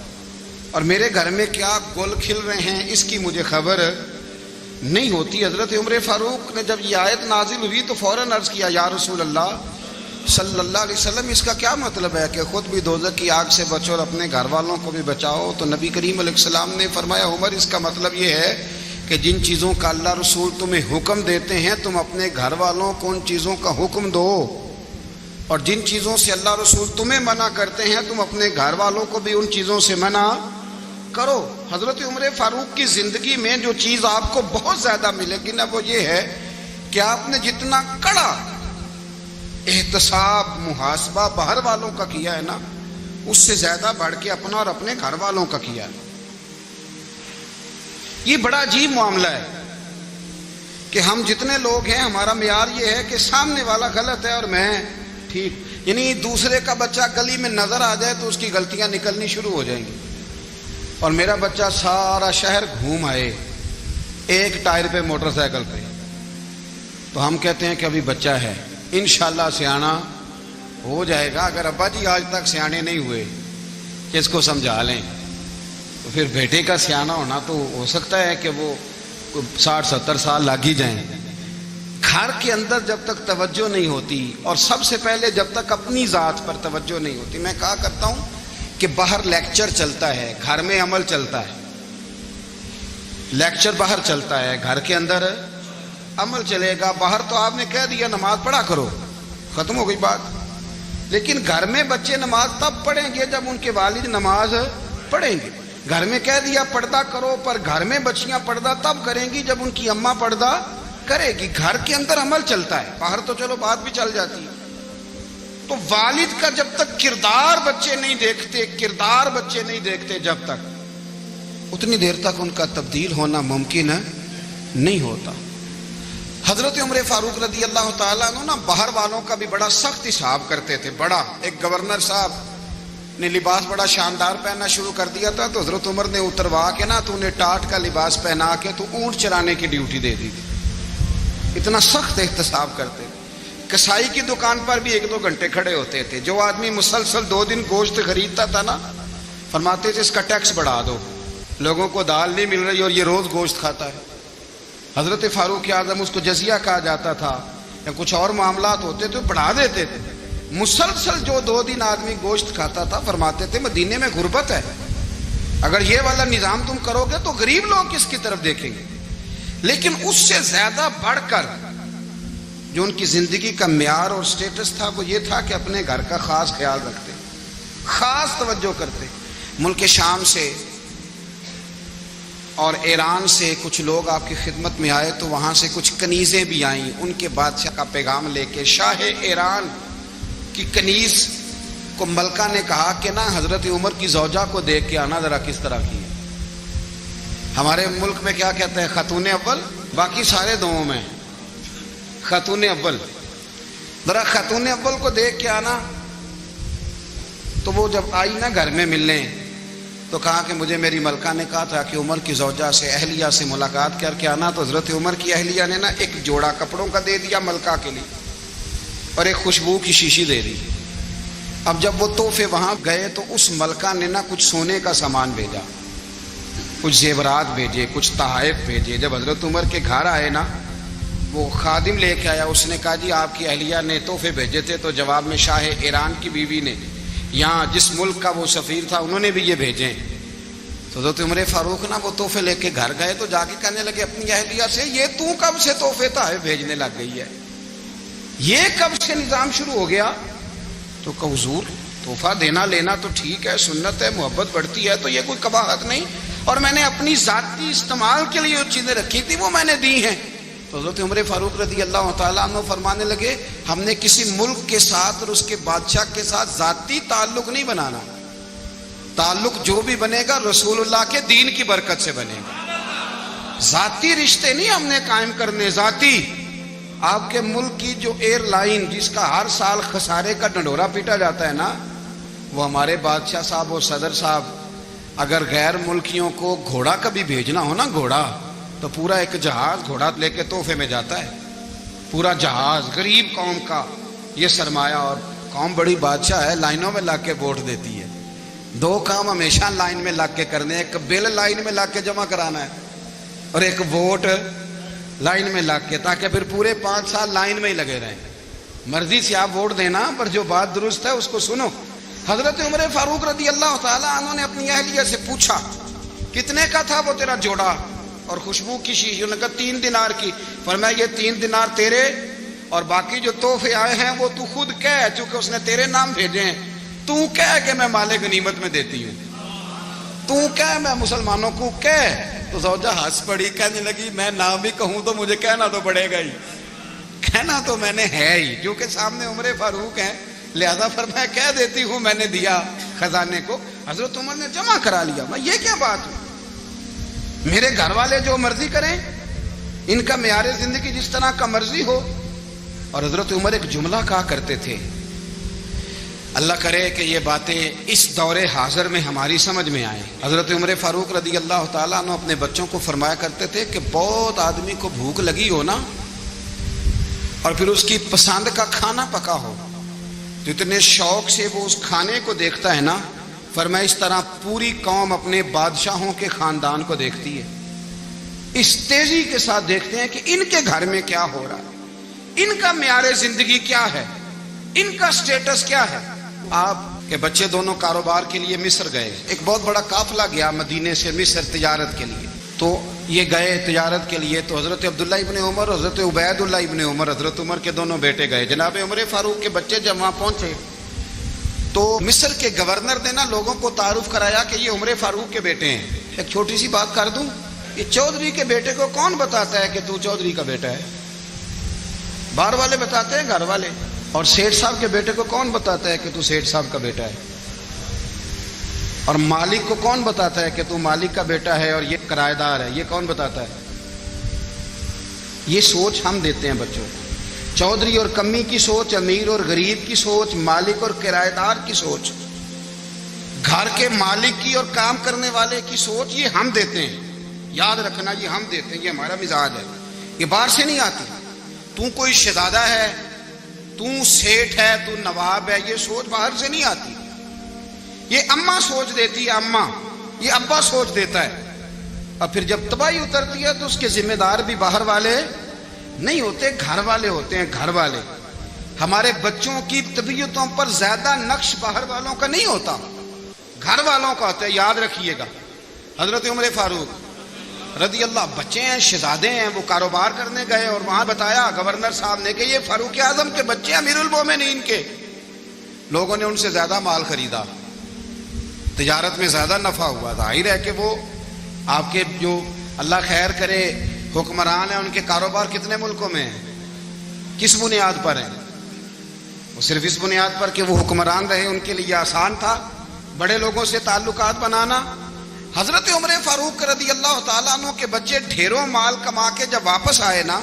اور میرے گھر میں کیا گل کھل رہے ہیں اس کی مجھے خبر نہیں ہوتی۔ حضرت عمر فاروق نے جب یہ آیت نازل ہوئی تو فوراً عرض کیا یا رسول اللہ صلی اللہ علیہ وسلم اس کا کیا مطلب ہے کہ خود بھی دوزخ کی آگ سے بچو اور اپنے گھر والوں کو بھی بچاؤ؟ تو نبی کریم علیہ السلام نے فرمایا عمر اس کا مطلب یہ ہے کہ جن چیزوں کا اللہ رسول تمہیں حکم دیتے ہیں تم اپنے گھر والوں کو ان چیزوں کا حکم دو، اور جن چیزوں سے اللہ رسول تمہیں منع کرتے ہیں تم اپنے گھر والوں کو بھی ان چیزوں سے منع کرو۔ حضرت عمر فاروق کی زندگی میں جو چیز آپ کو بہت زیادہ ملے گی نا وہ یہ ہے کہ آپ نے جتنا کڑا احتساب محاسبہ باہر والوں کا کیا ہے نا اس سے زیادہ بڑھ کے اپنا اور اپنے گھر والوں کا کیا ہے۔ یہ بڑا عجیب معاملہ ہے کہ ہم جتنے لوگ ہیں ہمارا معیار یہ ہے کہ سامنے والا غلط ہے اور میں ٹھیک، یعنی دوسرے کا بچہ گلی میں نظر آ جائے تو اس کی غلطیاں نکلنی شروع ہو جائیں گی، اور میرا بچہ سارا شہر گھوم آئے ایک ٹائر پہ موٹر سائیکل پہ تو ہم کہتے ہیں کہ ابھی بچہ ہے، انشاءاللہ سیانا ہو جائے گا۔ اگر ابا جی آج تک سیانے نہیں ہوئے کہ اس کو سمجھا لیں تو پھر بیٹے کا سیانا ہونا تو ہو سکتا ہے کہ وہ 60-70 سال لگ ہی جائیں۔ گھر کے اندر جب تک توجہ نہیں ہوتی اور سب سے پہلے جب تک اپنی ذات پر توجہ نہیں ہوتی، میں کہا کرتا ہوں کہ باہر لیکچر چلتا ہے گھر میں عمل چلتا ہے، لیکچر باہر چلتا ہے گھر کے اندر عمل چلے گا۔ باہر تو آپ نے کہہ دیا نماز پڑھا کرو، ختم ہو گئی بات، لیکن گھر میں بچے نماز تب پڑھیں گے جب ان کے والد نماز پڑھیں گے۔ گھر میں کہہ دیا پردہ کرو، پر گھر میں بچیاں پردہ تب کریں گی جب ان کی اماں پردہ کرے گی۔ گھر کے اندر عمل چلتا ہے، باہر تو چلو بات بھی چل جاتی ہے۔ تو والد کا جب تک کردار بچے نہیں دیکھتے جب تک اتنی دیر تک ان کا تبدیل ہونا ممکن نہیں ہوتا۔ حضرت عمر فاروق رضی اللہ تعالیٰ عنہ نا باہر والوں کا بھی بڑا سخت حساب کرتے تھے۔ بڑا ایک گورنر صاحب نے لباس بڑا شاندار پہننا شروع کر دیا تھا تو حضرت عمر نے اتروا کے نا تو انہیں ٹاٹ کا لباس پہنا کے تو اونٹ چرانے کی ڈیوٹی دے دی تھی۔ اتنا سخت احتساب کرتے تھے۔ کسائی کی دکان پر بھی 1-2 گھنٹے کھڑے ہوتے تھے۔ جو آدمی مسلسل 2 دن گوشت خریدتا تھا نا فرماتے تھے اس کا ٹیکس بڑھا دو، لوگوں کو دال نہیں مل رہی اور یہ روز گوشت کھاتا ہے۔ حضرت فاروق اعظم اس کو جزیہ کہا جاتا تھا یا کچھ اور معاملات ہوتے تو بڑھا دیتے تھے۔ مسلسل جو 2 دن آدمی گوشت کھاتا تھا فرماتے تھے مدینے میں غربت ہے، اگر یہ والا نظام تم کرو گے تو غریب لوگ کس کی طرف دیکھیں گے۔ لیکن اس سے زیادہ بڑھ کر جو ان کی زندگی کا معیار اور سٹیٹس تھا وہ یہ تھا کہ اپنے گھر کا خاص خیال رکھتے، خاص توجہ کرتے۔ ملک شام سے اور ایران سے کچھ لوگ آپ کی خدمت میں آئے تو وہاں سے کچھ کنیزیں بھی آئیں، ان کے بادشاہ کا پیغام لے کے۔ شاہ ایران کی کنیز کو ملکہ نے کہا کہ نا حضرت عمر کی زوجہ کو دیکھ کے آنا ذرا کس طرح کی ہے۔ ہمارے ملک میں کیا کہتے ہیں خاتون اول، باقی سارے دووں میں خاتون اول، ذرا خاتون اول کو دیکھ کے آنا۔ تو وہ جب آئی نا گھر میں ملنے تو کہا کہ مجھے میری ملکہ نے کہا تھا کہ عمر کی زوجہ سے اہلیہ سے ملاقات کر کے آنا۔ تو حضرت عمر کی اہلیہ نے نا ایک جوڑا کپڑوں کا دے دیا ملکہ کے لیے اور ایک خوشبو کی شیشی دے دی۔ اب جب وہ تحفے وہاں گئے تو اس ملکہ نے نا کچھ سونے کا سامان بھیجا، کچھ زیورات بھیجے، کچھ تحائف بھیجے۔ جب حضرت عمر کے گھر آئے نا وہ خادم لے کے آیا، اس نے کہا جی آپ کی اہلیہ نے تحفے بھیجے تھے، تو جواب میں شاہ ایران کی بیوی نے یہاں جس ملک کا وہ سفیر تھا انہوں نے بھی یہ بھیجے۔ تو حضرت عمر فاروق نا وہ تحفے لے کے گھر گئے تو جا کے کہنے لگے اپنی اہلیہ سے یہ تو کب سے تحفے تحائف بھیجنے لگ گئی ہے، یہ کب سے نظام شروع ہو گیا؟ تو کہ حضور تحفہ دینا لینا تو ٹھیک ہے، سنت ہے، محبت بڑھتی ہے، تو یہ کوئی قباحت نہیں، اور میں نے اپنی ذاتی استعمال کے لیے جو چیزیں رکھی تھی وہ میں نے دی ہیں۔ تو حضرت عمر فاروق رضی اللہ تعالیٰ عنہ فرمانے لگے ہم نے کسی ملک کے ساتھ اور اس کے بادشاہ کے ساتھ ذاتی تعلق نہیں بنانا، تعلق جو بھی بنے گا رسول اللہ کے دین کی برکت سے بنے گا۔ ذاتی رشتے نہیں ہم نے قائم کرنے، ذاتی۔ آپ کے ملک کی جو ایئر لائن جس کا ہر سال خسارے کا ڈنڈورا پیٹا جاتا ہے نا، وہ ہمارے بادشاہ صاحب اور صدر صاحب اگر غیر ملکیوں کو گھوڑا کبھی بھیجنا ہو نا، گھوڑا، تو پورا ایک جہاز گھوڑا لے کے تحفے میں جاتا ہے، پورا جہاز غریب قوم کا یہ سرمایہ۔ اور قوم بڑی بادشاہ ہے، لائنوں میں لگ کے ووٹ دیتی ہے۔ 2 کام ہمیشہ لائن میں لگ کے کرنے، ایک بل لائن میں لگ کے جمع کرانا ہے اور ایک ووٹ لائن میں لگ کے، تاکہ پھر پورے 5 سال لائن میں ہی لگے رہیں۔ مرضی سے آپ ووٹ دینا، پر جو بات درست ہے اس کو سنو۔ حضرت عمر فاروق رضی اللہ تعالیٰ عنہ نے اپنی اہلیہ سے پوچھا کتنے کا تھا وہ تیرا جوڑا اور خوشبو کی شیشی؟ انہوں نے کہا 3 دینار کی۔ فرمایا یہ 3 دینار تیرے اور باقی جو تحفے آئے ہیں وہ تو خود کہہ، چونکہ اس نے تیرے نام بھیجے ہیں، تو کہہ کہ میں مال غنیمت میں دیتی ہوں، تو کہہ میں مسلمانوں کو کہہ۔ تو زوجہ ہنس پڑی، کہنے لگی میں نہ بھی کہوں تو مجھے کہنا تو پڑے گا ہی، کہنا تو میں نے ہے ہی، کیونکہ سامنے عمر فاروق ہیں، لہذا فرمایا کہہ دیتی ہوں میں نے دیا خزانے کو۔ حضرت عمر نے جمع کرا لیا۔ میں یہ کیا بات ہوئی، میرے گھر والے جو مرضی کریں، ان کا معیار زندگی جس طرح کا مرضی ہو۔ اور حضرت عمر ایک جملہ کہا کرتے تھے، اللہ کرے کہ یہ باتیں اس دور حاضر میں ہماری سمجھ میں آئیں۔ حضرت عمر فاروق رضی اللہ تعالیٰ عنہ اپنے بچوں کو فرمایا کرتے تھے کہ بہت آدمی کو بھوک لگی ہو نا، اور پھر اس کی پسند کا کھانا پکا ہو تو اتنے شوق سے وہ اس کھانے کو دیکھتا ہے نا، فرمایا اس طرح پوری قوم اپنے بادشاہوں کے خاندان کو دیکھتی ہے، اس تیزی کے ساتھ دیکھتے ہیں کہ ان کے گھر میں کیا ہو رہا ہے، ان کا معیار زندگی کیا ہے، ان کا سٹیٹس کیا ہے۔ آپ کے بچے دونوں کاروبار کے لیے مصر گئے، ایک بہت بڑا قافلہ گیا مدینے سے مصر تجارت کے لیے، تو یہ گئے تجارت کے لیے، تو حضرت عبداللہ ابن عمر، حضرت عبید اللہ ابن عمر، حضرت عمر کے دونوں بیٹے گئے۔ جناب عمر فاروق کے بچے جب وہاں پہنچے تو مصر کے گورنر نے نا لوگوں کو تعارف کرایا کہ یہ عمر فاروق کے بیٹے ہیں۔ ایک چھوٹی سی بات کر دوں، یہ چودھری کے بیٹے کو کون بتاتا ہے کہ تو چودھری کا بیٹا ہے؟ باہر والے بتاتے ہیں، گھر والے۔ اور سیٹھ صاحب کے بیٹے کو کون بتاتا ہے کہ تو سیٹھ صاحب کا بیٹا ہے؟ اور مالک کو کون بتاتا ہے کہ تو مالک کا بیٹا ہے اور یہ کرایہ دار ہے؟ یہ کون بتاتا ہے؟ یہ سوچ ہم دیتے ہیں بچوں کو، چودھری اور کمی کی سوچ، امیر اور غریب کی سوچ، مالک اور کرایہ دار کی سوچ، گھر کے مالک کی اور کام کرنے والے کی سوچ، یہ ہم دیتے ہیں۔ یاد رکھنا، یہ ہم دیتے ہیں، یہ ہمارا مزاج ہے، یہ باہر سے نہیں آتی۔ تو کوئی شہزادہ ہے، تو سیٹھ ہے، تو نواب ہے، یہ سوچ باہر سے نہیں آتی، یہ اماں سوچ دیتی ہے، اماں، یہ ابا سوچ دیتا ہے۔ اور پھر جب تباہی اترتی ہے تو اس کے ذمہ دار بھی باہر والے نہیں ہوتے، گھر والے ہوتے ہیں، گھر والے۔ ہمارے بچوں کی طبیعتوں پر زیادہ نقش باہر والوں کا نہیں ہوتا، گھر والوں کا ہوتا ہے، یاد رکھیے گا۔ حضرت عمر فاروق رضی اللہ، بچے ہیں، شہزادے ہیں، وہ کاروبار کرنے گئے اور وہاں بتایا گورنر صاحب نے کہ یہ فاروق اعظم کے بچے، امیر المومنین کے۔ لوگوں نے ان سے زیادہ مال خریدا، تجارت میں زیادہ نفع ہوا، ظاہر ہے کہ وہ آپ کے جو اللہ خیر کرے حکمران ہیں، ان کے کاروبار کتنے ملکوں میں ہیں، کس بنیاد پر ہیں؟ وہ صرف اس بنیاد پر کہ وہ حکمران رہے، ان کے لیے آسان تھا بڑے لوگوں سے تعلقات بنانا۔ حضرت عمر فاروق رضی اللہ تعالیٰ عنہ کے بچے ڈھیروں مال کما کے جب واپس آئے نا،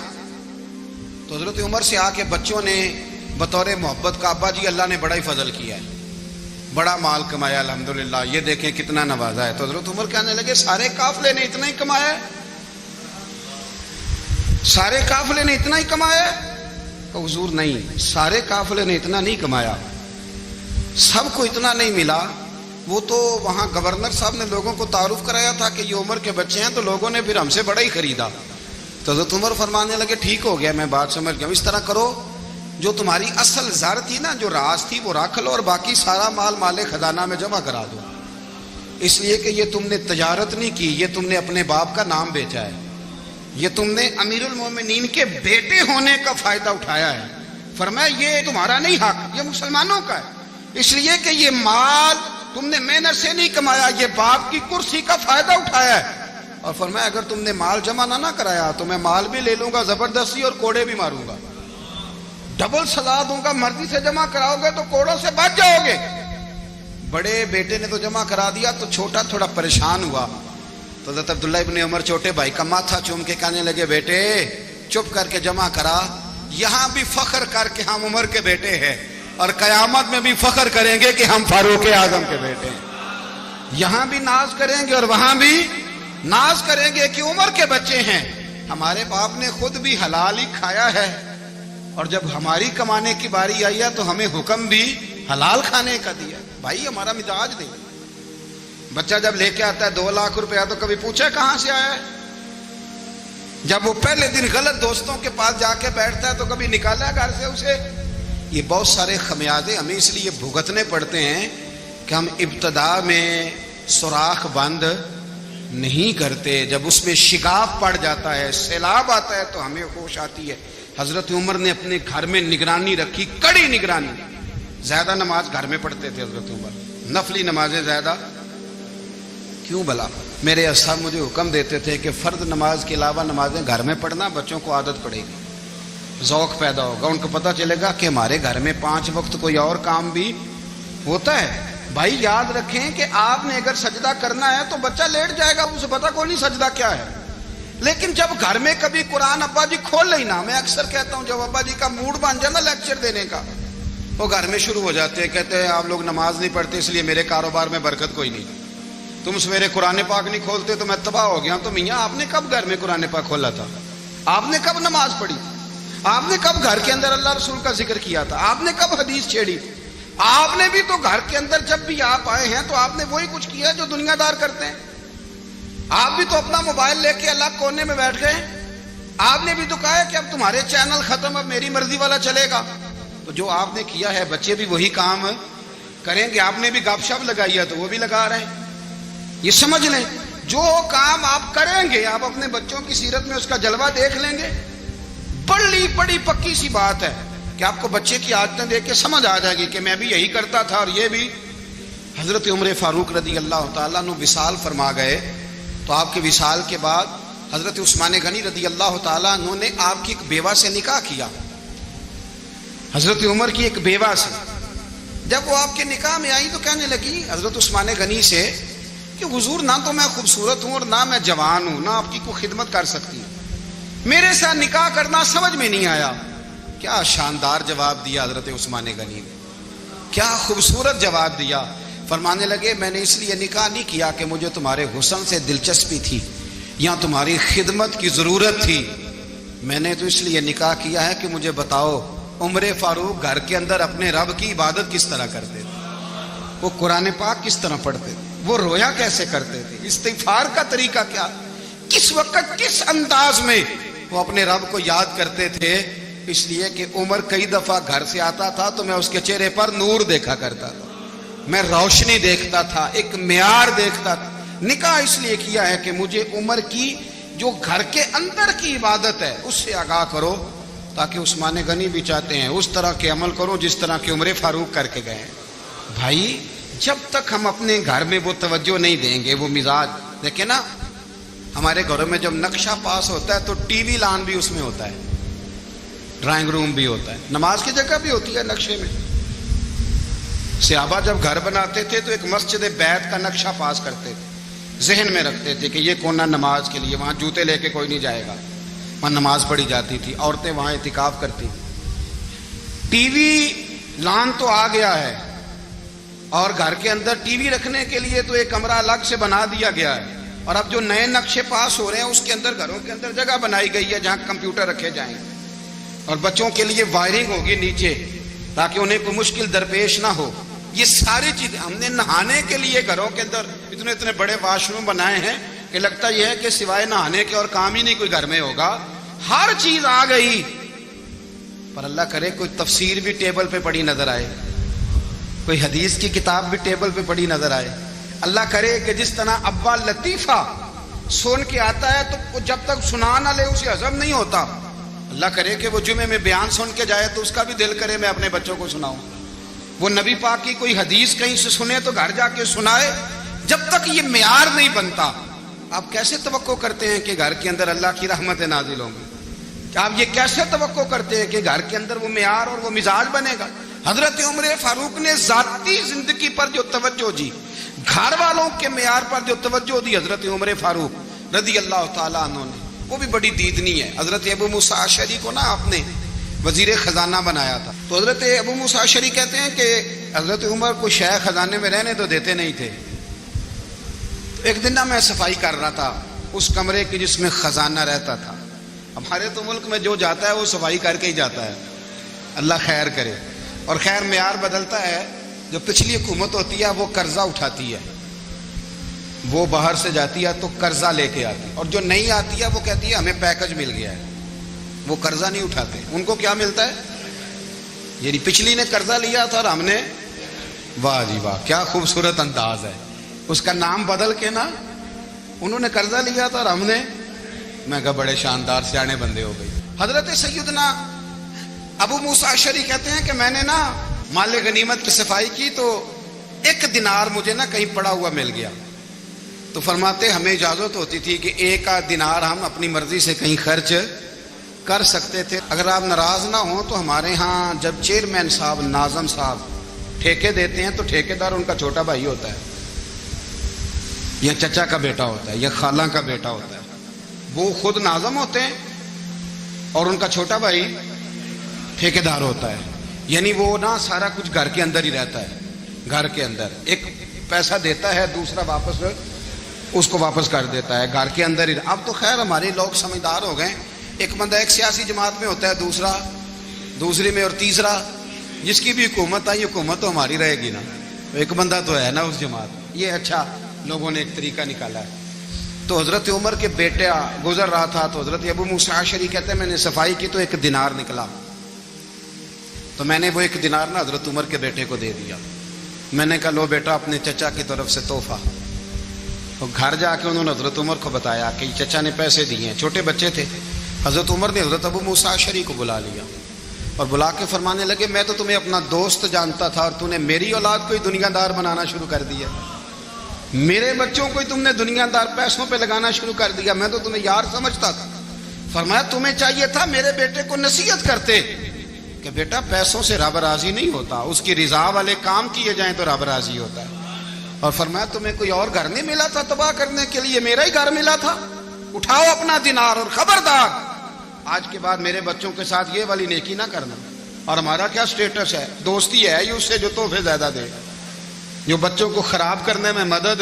تو حضرت عمر سے آ کے بچوں نے بطور محبت کا، ابا جی اللہ نے بڑا ہی فضل کیا ہے، بڑا مال کمایا الحمدللہ، یہ دیکھیں کتنا نوازا ہے۔ تو حضرت عمر کہنے لگے سارے قافلے نے اتنا ہی کمایا ہے؟ سارے قافلے نے اتنا ہی کمایا ہے؟ کہ حضور نہیں، سارے قافلے نے اتنا نہیں کمایا، سب کو اتنا نہیں ملا۔ وہ تو وہاں گورنر صاحب نے لوگوں کو تعارف کرایا تھا کہ یہ عمر کے بچے ہیں، تو لوگوں نے پھر ہم سے بڑا ہی خریدا۔ تو حضرت عمر فرمانے لگے ٹھیک ہو گیا، میں بات سمجھ گیا، اس طرح کرو جو تمہاری اصل زر تھی نا، جو راز تھی، وہ رکھ لو اور باقی سارا مال مال خزانہ میں جمع کرا دو، اس لیے کہ یہ تم نے تجارت نہیں کی، یہ تم نے اپنے باپ کا نام بیچا ہے، یہ تم نے امیر المومنین کے بیٹے ہونے کا فائدہ اٹھایا ہے۔ فرمایا یہ تمہارا نہیں حق، یہ مسلمانوں کا ہے، اس لیے کہ یہ مال تم نے محنت سے نہیں کمایا، یہ باپ کی کرسی کا فائدہ اٹھایا ہے۔ اور فرمایا اگر تم نے مال جمع نہ کرایا تو میں مال بھی لے لوں گا زبردستی اور کوڑے بھی ماروں گا، ڈبل سزا دوں گا، مرضی سے جمع کراؤ گے تو کوڑوں سے بچ جاؤ گے۔ بڑے بیٹے نے تو جمع کرا دیا، تو چھوٹا تھوڑا پریشان ہوا، تو حضرت عبداللہ ابن عمر چھوٹے بھائی کا ماتھا چوم کے کہنے لگے بیٹے چپ کر کے جمع کرا، یہاں بھی فخر کر کے ہم عمر کے بیٹے ہیں، اور قیامت میں بھی فخر کریں گے کہ ہم فاروق اعظم کے بیٹے ہیں، یہاں بھی ناز کریں گے اور وہاں بھی ناز کریں گے کہ عمر کے بچے ہیں۔ ہمارے باپ نے خود بھی حلال ہی کھایا ہے، اور جب ہماری کمانے کی باری آئی ہے تو ہمیں حکم بھی حلال کھانے کا دیا۔ بھائی ہمارا مزاج دے، بچہ جب لے کے آتا ہے 2 لاکھ روپیہ تو کبھی پوچھا کہاں سے آیا ہے؟ جب وہ پہلے دن غلط دوستوں کے پاس جا کے بیٹھتا ہے تو کبھی نکالا گھر سے اسے؟ یہ بہت سارے خمیازے ہمیں اس لیے بھگتنے پڑتے ہیں کہ ہم ابتدا میں سوراخ بند نہیں کرتے. جب اس میں شگاف پڑ جاتا ہے, سیلاب آتا ہے, تو ہمیں ہوش آتی ہے. حضرت عمر نے اپنے گھر میں نگرانی رکھی, کڑی نگرانی. زیادہ نماز گھر میں پڑھتے تھے حضرت عمر, نفلی نمازیں زیادہ کیوں بلا. میرے اصحاب مجھے حکم دیتے تھے کہ فرض نماز کے علاوہ نمازیں گھر میں پڑھنا, بچوں کو عادت پڑے گی, ذوق پیدا ہوگا, ان کو پتہ چلے گا کہ ہمارے گھر میں 5 وقت کوئی اور کام بھی ہوتا ہے. بھائی یاد رکھیں کہ آپ نے اگر سجدہ کرنا ہے تو بچہ لیٹ جائے گا, اسے پتہ کوئی نہیں سجدہ کیا ہے. لیکن جب گھر میں کبھی قرآن ابا جی کھول لینا, میں اکثر کہتا ہوں جب ابا جی کا موڈ بن جائے نا لیکچر دینے کا, وہ گھر میں شروع ہو جاتے ہیں, کہتے ہیں آپ لوگ نماز نہیں پڑھتے اس لیے میرے کاروبار میں برکت کوئی نہیں, تم سویرے قرآن پاک نہیں کھولتے تو میں تباہ ہو گیا. تو میاں آپ نے کب گھر میں قرآن پاک کھولا تھا؟ آپ نے کب نماز پڑھی؟ آپ نے کب گھر کے اندر اللہ رسول کا ذکر کیا تھا؟ آپ نے کب حدیث چھیڑی؟ آپ نے بھی تو گھر کے اندر جب بھی آپ آئے ہیں تو آپ نے وہی کچھ کیا جو دنیا دار کرتے ہیں. آپ بھی تو اپنا موبائل لے کے الگ کونے میں بیٹھ گئے. آپ نے بھی تو کہا ہے کہ اب تمہارے چینل ختم, اب میری مرضی والا چلے گا. تو جو آپ نے کیا ہے بچے بھی وہی کام کریں گے. آپ نے بھی گپ شپ لگائی ہے تو وہ بھی لگا رہے ہیں. یہ سمجھ لیں, جو کام آپ کریں گے آپ اپنے بچوں کی سیرت میں اس کا جلوہ دیکھ لیں گے. بڑی پکی سی بات ہے کہ آپ کو بچے کی عادتیں دیکھ کے سمجھ آ جائے گی کہ میں بھی یہی کرتا تھا اور یہ بھی. حضرت عمر فاروق رضی اللہ تعالیٰ عنہ وصال فرما گئے, تو آپ کے وصال کے بعد حضرت عثمان غنی رضی اللہ تعالیٰ عنہ نے آپ کی ایک بیوہ سے نکاح کیا, حضرت عمر کی ایک بیوہ سے. جب وہ آپ کے نکاح میں آئی تو کہنے لگی حضرت عثمان غنی سے کہ حضور نہ تو میں خوبصورت ہوں اور نہ میں جوان ہوں, نہ آپ کی کوئی خدمت کر سکتی ہوں, میرے ساتھ نکاح کرنا سمجھ میں نہیں آیا. کیا شاندار جواب دیا حضرت عثمان غنی نے, کیا خوبصورت جواب دیا. فرمانے لگے میں نے اس لیے نکاح نہیں کیا کہ مجھے تمہارے حسن سے دلچسپی تھی یا تمہاری خدمت کی ضرورت تھی, میں نے تو اس لیے نکاح کیا ہے کہ مجھے بتاؤ عمر فاروق گھر کے اندر اپنے رب کی عبادت کس طرح کرتے تھے, وہ قرآن پاک کس طرح پڑھتے تھے, وہ رویا کیسے کرتے تھے, استغفار کا طریقہ کیا, کس وقت کس انداز میں وہ اپنے رب کو یاد کرتے تھے. اس لیے کہ عمر کئی دفعہ گھر سے آتا تھا تو میں اس کے چہرے پر نور دیکھا کرتا تھا, میں روشنی دیکھتا تھا, ایک معیار دیکھتا تھا. نکاح اس لیے کیا ہے کہ مجھے عمر کی جو گھر کے اندر کی عبادت ہے اس سے آگاہ کرو, تاکہ عثمان غنی بھی چاہتے ہیں اس طرح کے عمل کرو جس طرح کہ عمر فاروق کر کے گئے ہیں. بھائی جب تک ہم اپنے گھر میں وہ توجہ نہیں دیں گے, وہ مزاج دیکھیں نا, ہمارے گھروں میں جب نقشہ پاس ہوتا ہے تو ٹی وی لان بھی اس میں ہوتا ہے, ڈرائنگ روم بھی ہوتا ہے, نماز کی جگہ بھی ہوتی ہے نقشے میں. صحابہ جب گھر بناتے تھے تو ایک مسجد بیت کا نقشہ پاس کرتے تھے, ذہن میں رکھتے تھے کہ یہ کونا نماز کے لیے, وہاں جوتے لے کے کوئی نہیں جائے گا, وہاں نماز پڑھی جاتی تھی, عورتیں وہاں اعتکاف کرتی. ٹی وی لان تو آ گیا ہے اور گھر کے اندر ٹی وی رکھنے کے لیے تو ایک کمرہ الگ سے بنا دیا گیا ہے, اور اب جو نئے نقشے پاس ہو رہے ہیں اس کے اندر گھروں کے اندر جگہ بنائی گئی ہے جہاں کمپیوٹر رکھے جائیں, اور بچوں کے لیے وائرنگ ہوگی نیچے تاکہ انہیں کوئی مشکل درپیش نہ ہو. یہ ساری چیزیں ہم نے نہانے کے لیے گھروں کے اندر اتنے بڑے واش روم بنائے ہیں کہ لگتا یہ ہے کہ سوائے نہانے کے اور کام ہی نہیں کوئی گھر میں ہوگا. ہر چیز آ گئی, پر اللہ کرے کوئی تفسیر بھی ٹیبل پہ پڑی نظر آئے, کوئی حدیث کی کتاب بھی ٹیبل پہ پڑی نظر آئے. اللہ کرے کہ جس طرح ابا لطیفہ سن کے آتا ہے تو جب تک سنا نہ لے اسے ہضم نہیں ہوتا, اللہ کرے کہ وہ جمعے میں بیان سن کے جائے تو اس کا بھی دل کرے میں اپنے بچوں کو سناؤں. وہ نبی پاک کی کوئی حدیث کہیں سے سنے تو گھر جا کے سنائے. جب تک یہ معیار نہیں بنتا آپ کیسے توقع کرتے ہیں کہ گھر کے اندر اللہ کی رحمتیں نازل ہوں گی؟ آپ یہ کیسے توقع کرتے ہیں کہ گھر کے اندر وہ معیار اور وہ مزاج بنے گا؟ حضرت عمر فاروق نے ذاتی زندگی پر جو توجہ دی, گھر والوں کے معیار پر جو توجہ دی حضرت عمر فاروق رضی اللہ تعالیٰ عنہ نے, وہ بھی بڑی دیدنی ہے. حضرت ابو موسیٰ اشعری کو نا آپ نے وزیر خزانہ بنایا تھا, تو حضرت ابو موسیٰ اشعری کہتے ہیں کہ حضرت عمر کو شیخ خزانے میں رہنے تو دیتے نہیں تھے. ایک دن نا میں صفائی کر رہا تھا اس کمرے کی جس میں خزانہ رہتا تھا. ہمارے تو ملک میں جو جاتا ہے وہ صفائی کر کے ہی جاتا ہے, اللہ خیر کرے. اور خیر معیار بدلتا ہے, جو پچھلی حکومت ہوتی ہے وہ قرضہ اٹھاتی ہے, وہ باہر سے جاتی ہے تو قرضہ لے کے آتی ہے, اور جو نہیں آتی ہے وہ کہتی ہے ہمیں پیکج مل گیا ہے, وہ قرضہ نہیں اٹھاتے. ان کو کیا ملتا ہے؟ یعنی پچھلی نے قرضہ لیا تھا اور ہم نے, واہ جی واہ کیا خوبصورت انداز ہے, اس کا نام بدل کے نا انہوں نے قرضہ لیا تھا اور ہم نے. میں کہا بڑے شاندار سیانے بندے ہو گئی. حضرت سیدنا ابو موسیٰ اشعری کہتے ہیں کہ میں نے نا مال غنیمت کی صفائی کی تو 1 دینار مجھے نا کہیں پڑا ہوا مل گیا. تو فرماتے ہمیں اجازت ہوتی تھی کہ 1 دینار ہم اپنی مرضی سے کہیں خرچ کر سکتے تھے. اگر آپ ناراض نہ ہوں تو ہمارے ہاں جب چیئرمین صاحب ناظم صاحب ٹھیکے دیتے ہیں تو ٹھیکیدار ان کا چھوٹا بھائی ہوتا ہے یا چچا کا بیٹا ہوتا ہے یا خالہ کا بیٹا ہوتا ہے. وہ خود ناظم ہوتے ہیں اور ان کا چھوٹا بھائی ٹھیکیدار ہوتا ہے. یعنی وہ نا سارا کچھ گھر کے اندر ہی رہتا ہے. گھر کے اندر ایک پیسہ دیتا ہے, دوسرا واپس اس کو واپس کر دیتا ہے. گھر کے اندر ہی. اب تو خیر ہمارے لوگ سمجھدار ہو گئے. ایک بندہ ایک سیاسی جماعت میں ہوتا ہے, دوسرا دوسری میں, اور تیسرا جس کی بھی حکومت آئی حکومت تو ہماری رہے گی نا. ایک بندہ تو ہے نا اس جماعت. یہ اچھا لوگوں نے ایک طریقہ نکالا ہے. تو حضرت عمر کے بیٹا گزر رہا تھا تو حضرت ابو موسیٰ اشعری کہتے ہیں میں نے صفائی کی تو 1 دینار نکلا. تو میں نے وہ 1 دینار نا حضرت عمر کے بیٹے کو دے دیا. میں نے کہا لو بیٹا اپنے چچا کی طرف سے تحفہ. تو گھر جا کے انہوں نے حضرت عمر کو بتایا کہ چچا نے پیسے دیے ہیں. چھوٹے بچے تھے. حضرت عمر نے حضرت ابو موسیٰ اشعری کو بلا لیا اور بلا کے فرمانے لگے میں تو تمہیں اپنا دوست جانتا تھا اور تو نے میری اولاد کو ہی دنیا دار بنانا شروع کر دیا. میرے بچوں کو ہی تم نے دنیا دار پیسوں پہ لگانا شروع کر دیا. میں تو تمہیں یار سمجھتا تھا. فرمایا تمہیں چاہیے تھا میرے بیٹے کو نصیحت کرتے کہ بیٹا پیسوں سے رب راضی نہیں ہوتا, اس کی رضا والے کام کیے جائیں تو رب راضی ہوتا ہے. اور فرمایا تمہیں کوئی اور گھر نہیں ملا تھا تباہ کرنے کے لیے, میرا ہی گھر ملا تھا. اٹھاؤ اپنا دینار اور خبردار آج کے بعد میرے بچوں کے ساتھ یہ والی نیکی نہ کرنا. اور ہمارا کیا سٹیٹس ہے, دوستی ہے یہ اس سے جو تحفے زیادہ دے, جو بچوں کو خراب کرنے میں مدد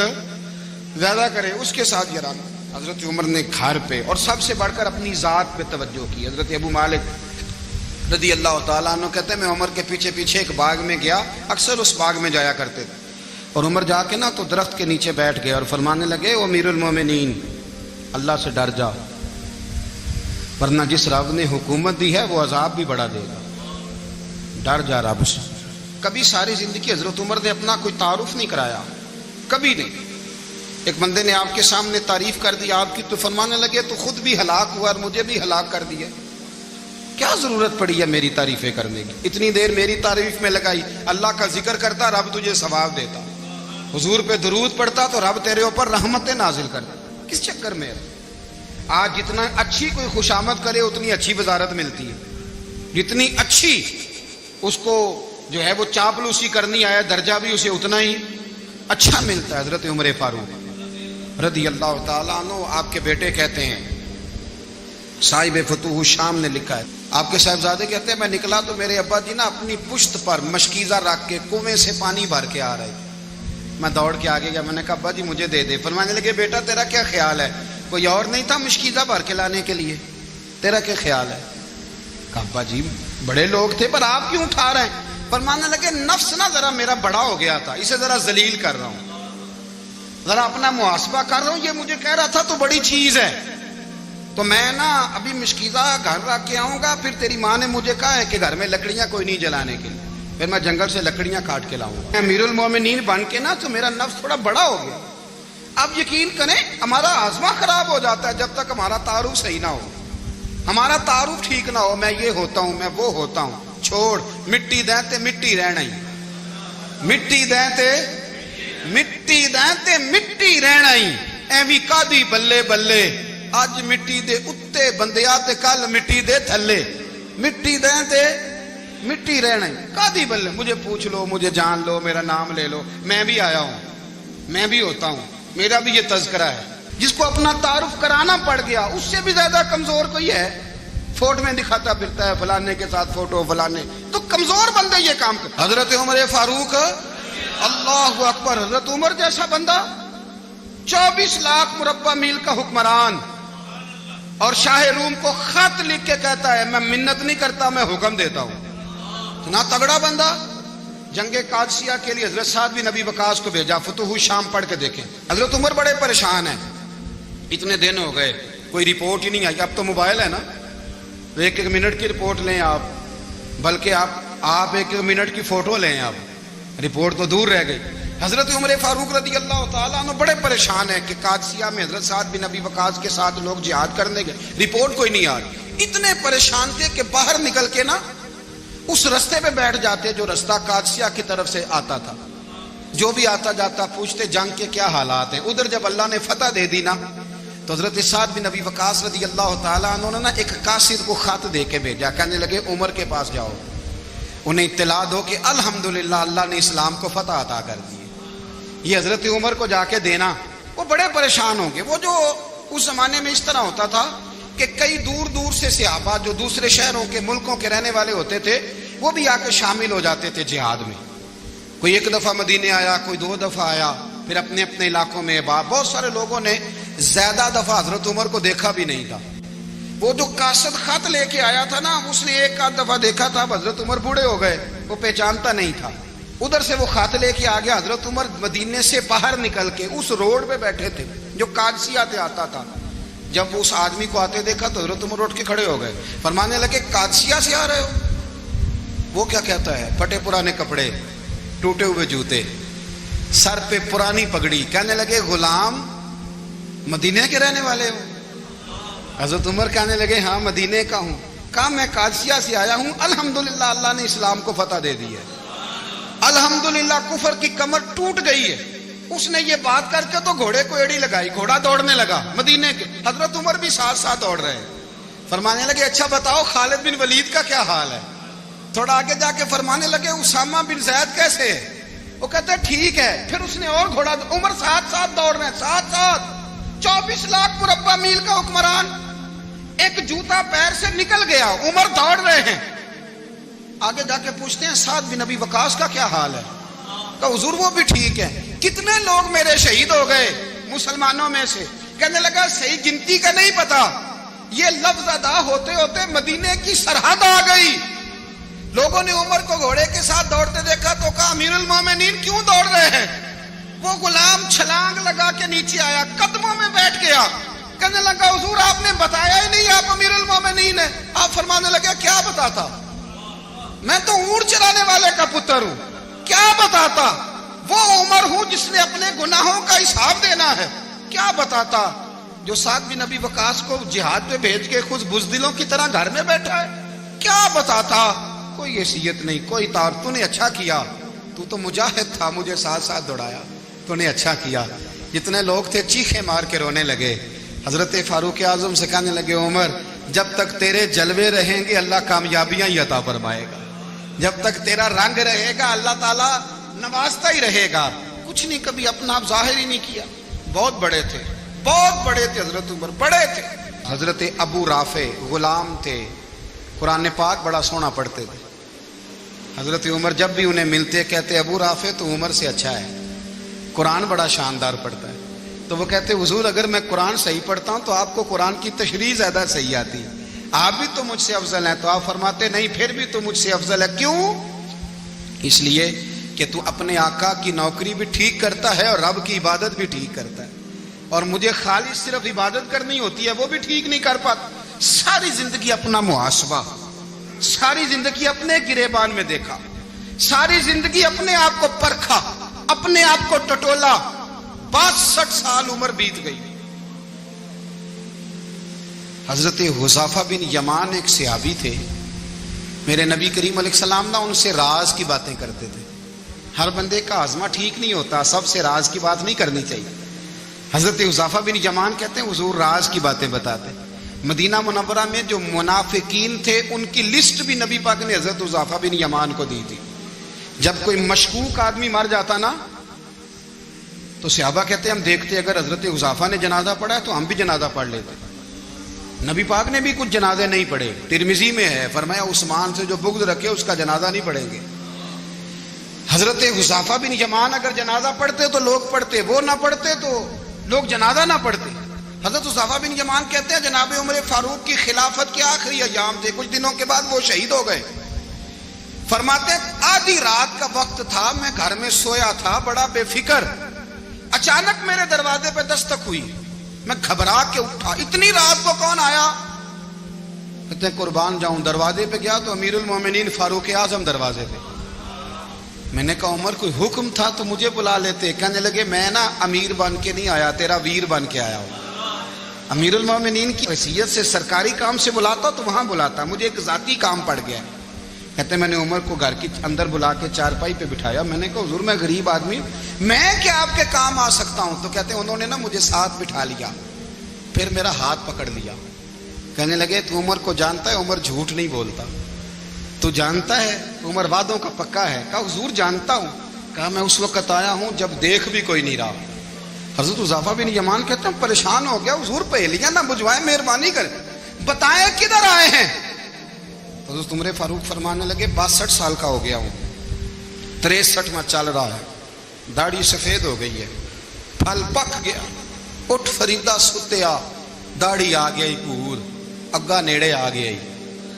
زیادہ کرے اس کے ساتھ یہ رہنا. حضرت عمر نے گھر پہ اور سب سے بڑھ کر اپنی ذات پہ توجہ کی. حضرت ابو مالک رضی اللہ تعالیٰ عنہ کہتے ہیں میں عمر کے پیچھے پیچھے ایک باغ میں گیا, اکثر اس باغ میں جایا کرتے تھے. اور عمر جا کے نا تو درخت کے نیچے بیٹھ گئے اور فرمانے لگے او امیر المومنین اللہ سے ڈر جا, ورنہ جس رب نے حکومت دی ہے وہ عذاب بھی بڑا دے گا. ڈر جا رب سے. کبھی ساری زندگی حضرت عمر نے اپنا کوئی تعارف نہیں کرایا, کبھی نہیں. ایک بندے نے آپ کے سامنے تعریف کر دی آپ کی تو فرمانے لگے تو خود بھی ہلاک ہوا اور مجھے بھی ہلاک کر دیا. کیا ضرورت پڑی ہے میری تعریفیں کرنے کی, اتنی دیر میری تعریف میں لگائی. اللہ کا ذکر کرتا رب تجھے ثواب دیتا, حضور پہ درود پڑھتا تو رب تیرے اوپر رحمتیں نازل کرتا. کس چکر میں؟ آج جتنا اچھی کوئی خوشامد کرے اتنی اچھی وزارت ملتی ہے, جتنی اچھی اس کو جو ہے وہ چاپلوسی کرنی آیا درجہ بھی اسے اتنا ہی اچھا ملتا ہے. حضرت عمر فاروق رضی اللہ تعالیٰ عنہ آپ کے بیٹے کہتے ہیں, صاحب فتوح الشام نے لکھا ہے, آپ کے صاحبزادے کہتے ہیں میں نکلا تو میرے ابا جی نا اپنی پشت پر مشکیزہ رکھ کے کنویں سے پانی بھر کے آ رہے. میں دوڑ کے آگے گیا, میں نے کہا ابا جی مجھے دے دے. فرمانے لگے بیٹا تیرا کیا خیال ہے, کوئی اور نہیں تھا مشکیزہ بھر کے لانے کے لیے, تیرا کیا خیال ہے؟ کہا ابا جی بڑے لوگ تھے پر آپ کیوں اٹھا رہے ہیں؟ فرمانے لگے نفس نا ذرا میرا بڑا ہو گیا تھا, اسے ذرا ذلیل کر رہا ہوں, ذرا اپنا محاسبہ کر رہا ہوں. یہ مجھے کہہ رہا تھا تو بڑی چیز ہے تو میں نا ابھی مشکیزہ گھر رکھ کے آؤں گا, پھر تیری ماں نے مجھے کہا ہے کہ گھر میں لکڑیاں کوئی نہیں جلانے کے لیے, پھر میں جنگل سے لکڑیاں کاٹ کے لاؤں گا. امیر المومنین بن کے نا تو میرا نفس تھوڑا بڑا ہو گیا. اب یقین کریں ہمارا آزما خراب ہو جاتا ہے جب تک ہمارا تعارف صحیح نہ ہو, ہمارا تعارف ٹھیک نہ ہو. میں یہ ہوتا ہوں, میں وہ ہوتا ہوں. چھوڑ مٹی دیں تے مٹی رہنا ہی, مٹی دیں تے مٹی دیں تے مٹی رہنا ہی. ایویں کادی بلے بلے اج مٹی دے اتے بندیا تے کل مٹی دے تھلے, مٹی دیں تے مٹی رہنا ہی. کادی بلے مجھے پوچھ لو, مجھے جان لو, میرا نام لے لو, میں بھی آیا ہوں, میں بھی ہوتا ہوں, میرا بھی یہ تذکرہ ہے. جس کو اپنا تعارف کرانا پڑ گیا اس سے بھی زیادہ کمزور کوئی ہے. فوٹو میں دکھاتا پھرتا ہے فلانے کے ساتھ فوٹو فلانے, تو کمزور بندے یہ کام کرتے. حضرت عمر فاروق اللہ اکبر, حضرت عمر جیسا بندہ 24 لاکھ مربع میل کا حکمران اور شاہ روم کو خط لکھ کے کہتا ہے میں منت نہیں کرتا میں حکم دیتا ہوں. اتنا تگڑا بندہ. جنگ قادسیہ کے لیے حضرت سعد بن ابی وقاص کو بھیجا, فتوح الشام پڑھ کے دیکھیں. حضرت عمر بڑے پریشان ہیں, اتنے دن ہو گئے کوئی رپورٹ ہی نہیں آئی. اب تو موبائل ہے نا, ایک ایک منٹ کی رپورٹ لیں آپ, بلکہ آپ ایک ایک منٹ کی فوٹو لیں آپ, رپورٹ تو دور رہ گئی. حضرت عمر فاروق رضی اللہ تعالیٰ عنہ بڑے پریشان ہیں کہ قادسیہ میں حضرت سعد بن ابی وقاص کے ساتھ لوگ جہاد کرنے گئے، رپورٹ کوئی نہیں آ رہی۔ اتنے پریشان تھے کہ باہر نکل کے نا اس رستے پہ بیٹھ جاتے جو رستہ قادسیہ کی طرف سے آتا تھا، جو بھی آتا جاتا پوچھتے جنگ کے کیا حالات ہیں۔ ادھر جب اللہ نے فتح دے دی نا تو حضرت سعد بن ابی وقاص رضی اللہ تعالیٰ عنہ نے ایک قاصد کو خط دے کے بھیجا، کہنے لگے عمر کے پاس جاؤ، انہیں اطلاع دو کہ الحمدللہ اللہ نے اسلام کو فتح عطا کر دی۔ یہ حضرت عمر کو جا کے دینا، وہ بڑے پریشان ہوں گے۔ وہ جو اس زمانے میں اس طرح ہوتا تھا کہ کئی دور دور سے صحابہ جو دوسرے شہروں کے ملکوں کے رہنے والے ہوتے تھے وہ بھی آ کے شامل ہو جاتے تھے جہاد میں۔ کوئی ایک دفعہ مدینے آیا، کوئی 2 دفعہ آیا، پھر اپنے اپنے علاقوں میں۔ بہت سارے لوگوں نے زیادہ دفعہ حضرت عمر کو دیکھا بھی نہیں تھا۔ وہ جو قاصد خط لے کے آیا تھا نا، اس نے 1 دفعہ دیکھا تھا، حضرت عمر بوڑھے ہو گئے، وہ پہچانتا نہیں تھا۔ ادھر سے وہ خط لے کے آ گیا، حضرت عمر مدینے سے باہر نکل کے اس روڈ پہ بیٹھے تھے جو قادسیہ سے آتا تھا۔ جب اس آدمی کو آتے دیکھا تو حضرت عمر اٹھ کے کھڑے ہو گئے، فرمانے لگے قادسیہ سے آ رہے ہو؟ وہ کیا کہتا ہے؟ پھٹے پرانے کپڑے، ٹوٹے ہوئے جوتے، سر پہ پرانی پگڑی، کہنے لگے غلام مدینے کے رہنے والے ہو؟ حضرت عمر کہنے لگے ہاں مدینے کا ہوں۔ کہا میں قادسیہ سے آیا ہوں، الحمدللہ اللہ نے اسلام کو فتح دے دی ہے، الحمدللہ کفر کی کمر ٹوٹ گئی ہے۔ اس نے یہ بات کر کے تو گھوڑے کو ایڑی لگائی، گھوڑا دوڑنے لگا مدینے کے، حضرت عمر بھی ساتھ ساتھ دوڑ رہے ہیں۔ فرمانے لگے اچھا بتاؤ خالد بن ولید کا کیا حال ہے؟ تھوڑا آگے جا کے فرمانے لگے اسامہ بن زید کیسے ہے؟ وہ کہتے ہیں ٹھیک ہے۔ پھر اس نے اور گھوڑا، عمر ساتھ ساتھ دوڑ رہے ہیں، ساتھ ساتھ 24 لاکھ مربع میل کا حکمران، ایک جوتا پیر سے نکل گیا، عمر دوڑ رہے ہیں۔ آگے جا کے پوچھتے ہیں سعد بن ابی وقاص کا کیا حال ہے؟ کہ حضور وہ بھی ٹھیک ہے۔ کتنے لوگ میرے شہید ہو گئے مسلمانوں میں سے؟ کہنے لگا صحیح گنتی کا نہیں پتا، یہ لفظ ادا ہوتے ہوتے مدینے کی سرحد آ گئی۔ لوگوں نے عمر کو گھوڑے کے ساتھ دوڑتے دیکھا تو کہا امیر المومنین کیوں دوڑ رہے ہیں؟ وہ غلام چھلانگ لگا کے نیچے آیا، قدموں میں بیٹھ گیا، کہنے لگا حضور آپ نے بتایا ہی نہیں آپ امیر المومنین ہیں۔ آپ فرمانے لگے کیا بتاتا؟ میں تو اونٹ چرانے والے کا پتر ہوں، کیا بتاتا؟ وہ عمر ہوں جس نے اپنے گناہوں کا حساب دینا ہے، کیا بتاتا؟ جو سعد بن ابی وقاص کو جہاد پہ بھیج کے خود بزدلوں کی طرح گھر میں بیٹھا ہے، کیا بتاتا؟ کوئی حیثیت نہیں، کوئی تار۔ تو نے اچھا کیا، تو تو مجاہد تھا، مجھے ساتھ ساتھ دوڑایا، تو نے اچھا کیا۔ جتنے لوگ تھے چیخے مار کے رونے لگے۔ حضرت فاروق اعظم سے کہنے لگے عمر جب تک تیرے جلوے رہیں گے اللہ کامیابیاں ہی عطا فرمائے گا، جب تک تیرا رنگ رہے گا اللہ تعالیٰ نوازتا ہی رہے گا۔ کچھ نہیں کبھی اپنا آپ ظاہر ہی نہیں کیا۔ بہت بڑے تھے، بہت بڑے تھے حضرت عمر، بڑے تھے۔ حضرت ابو رافع غلام تھے، قرآن پاک بڑا سونا پڑھتے تھے۔ حضرت عمر جب بھی انہیں ملتے کہتے ابو رافع تو عمر سے اچھا ہے، قرآن بڑا شاندار پڑھتا ہے۔ تو وہ کہتے حضور اگر میں قرآن صحیح پڑھتا ہوں تو آپ کو قرآن کی تشریح زیادہ صحیح آتی ہے، آپ بھی تو مجھ سے افضل ہیں۔ تو آپ فرماتے نہیں پھر بھی تو مجھ سے افضل ہے۔ کیوں؟ اس لیے کہ تو اپنے آقا کی نوکری بھی ٹھیک کرتا ہے اور رب کی عبادت بھی ٹھیک کرتا ہے، اور مجھے خالی صرف عبادت کرنی ہوتی ہے وہ بھی ٹھیک نہیں کر پاتا۔ ساری زندگی اپنا محاسبہ، ساری زندگی اپنے گریبان میں دیکھا، ساری زندگی اپنے آپ کو پرکھا، اپنے آپ کو ٹٹولا۔ 62 سال عمر بیت گئی۔ حضرت حذیفہ بن یمان ایک صحابی تھے، میرے نبی کریم علیہ السلام نا ان سے راز کی باتیں کرتے تھے۔ ہر بندے کا ہاضمہ ٹھیک نہیں ہوتا، سب سے راز کی بات نہیں کرنی چاہیے۔ حضرت حذیفہ بن یمان کہتے ہیں حضور راز کی باتیں بتاتے۔ مدینہ منورہ میں جو منافقین تھے ان کی لسٹ بھی نبی پاک نے حضرت حذیفہ بن یمان کو دی تھی۔ جب کوئی مشکوک آدمی مر جاتا نا تو صحابہ کہتے ہیں ہم دیکھتے اگر حضرت حذیفہ نے جنازہ پڑھا ہے تو ہم بھی جنازہ پڑھ لیتے۔ نبی پاک نے بھی کچھ جنازے نہیں پڑھے، ترمذی میں ہے، فرمایا عثمان سے جو بغض رکھے اس کا جنازہ نہیں پڑھیں گے۔ حضرت حذیفہ بن یمان اگر جنازہ پڑھتے تو لوگ پڑھتے، وہ نہ پڑھتے تو لوگ جنازہ نہ پڑھتے۔ حضرت حذیفہ بن یمان کہتے ہیں جناب عمر فاروق کی خلافت کے آخری ایام تھے، کچھ دنوں کے بعد وہ شہید ہو گئے۔ فرماتے آدھی رات کا وقت تھا، میں گھر میں سویا تھا بڑا بے فکر، اچانک میرے دروازے پہ دستک ہوئی، میں گھبرا کے اٹھا، اتنی رات کو کون آیا؟ کہتے ہیں قربان جاؤں، دروازے پہ گیا تو امیر المومنین فاروق اعظم دروازے پہ۔ میں نے کہا عمر کوئی حکم تھا تو مجھے بلا لیتے. کہنے لگے میں نا امیر بن کے نہیں آیا, تیرا ویر بن کے آیا ہوں. امیر المومنین کی حیثیت سے سرکاری کام سے بلاتا تو وہاں بلاتا, مجھے ایک ذاتی کام پڑ گیا. کہتے میں نے عمر کو گھر کی اندر بلا کے چارپائی پہ بٹھایا. میں نے کہا حضور میں غریب آدمی ہوں, میں کیا آپ کے کام آ سکتا ہوں؟ تو کہتے انہوں نے نا مجھے ساتھ بٹھا لیا, پھر میرا ہاتھ پکڑ لیا. کہنے لگے تو عمر کو جانتا ہے؟ عمر جھوٹ نہیں بولتا. تو جانتا ہے عمر وعدوں کا پکا ہے؟ کہا حضور جانتا ہوں. کہا میں اس وقت آیا ہوں جب دیکھ بھی کوئی نہیں رہا. حضرت حذیفہ بن یمان کہتے ہیں پریشان ہو گیا, حضور پہلیاں نہ بجھوائے, مہربانی کر بتائیں کدھر آئے ہیں. حضرت عمر فاروق فرمانے لگے 62 سال کا ہو گیا ہوں, 63 میں چل رہا ہے, داڑھی سفید ہو گئی ہے, پھل پک گیا, اٹھ فریدا ستیا, داڑھی آ گئی پور, اگا نیڑے آ گئی,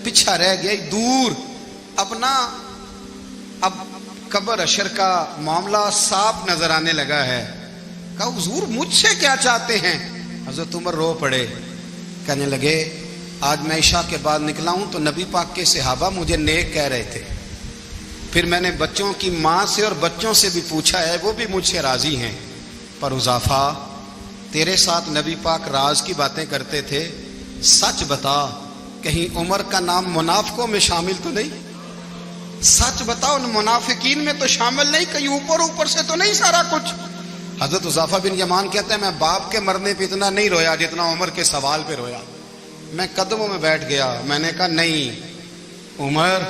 پیچھا رہ گئی دور. اب قبر اشر کا معاملہ صاف نظر آنے لگا ہے. کہا حضور مجھ سے کیا چاہتے ہیں؟ حضرت عمر رو پڑے. کہنے لگے آج میں عشاء کے بعد نکلا ہوں تو نبی پاک کے صحابہ مجھے نیک کہہ رہے تھے, پھر میں نے بچوں کی ماں سے اور بچوں سے بھی پوچھا ہے, وہ بھی مجھ سے راضی ہیں. پر حذیفہ تیرے ساتھ نبی پاک راز کی باتیں کرتے تھے, سچ بتا کہیں عمر کا نام منافقوں میں شامل تو نہیں؟ سچ بتا ان منافقین میں تو شامل نہیں, کہیں اوپر سے تو نہیں سارا کچھ؟ حضرت حذیفہ بن یمان کہتے ہیں میں باپ کے مرنے پہ اتنا نہیں رویا جتنا عمر کے سوال پہ رویا. میں قدموں میں بیٹھ گیا. میں نے کہا نہیں عمر,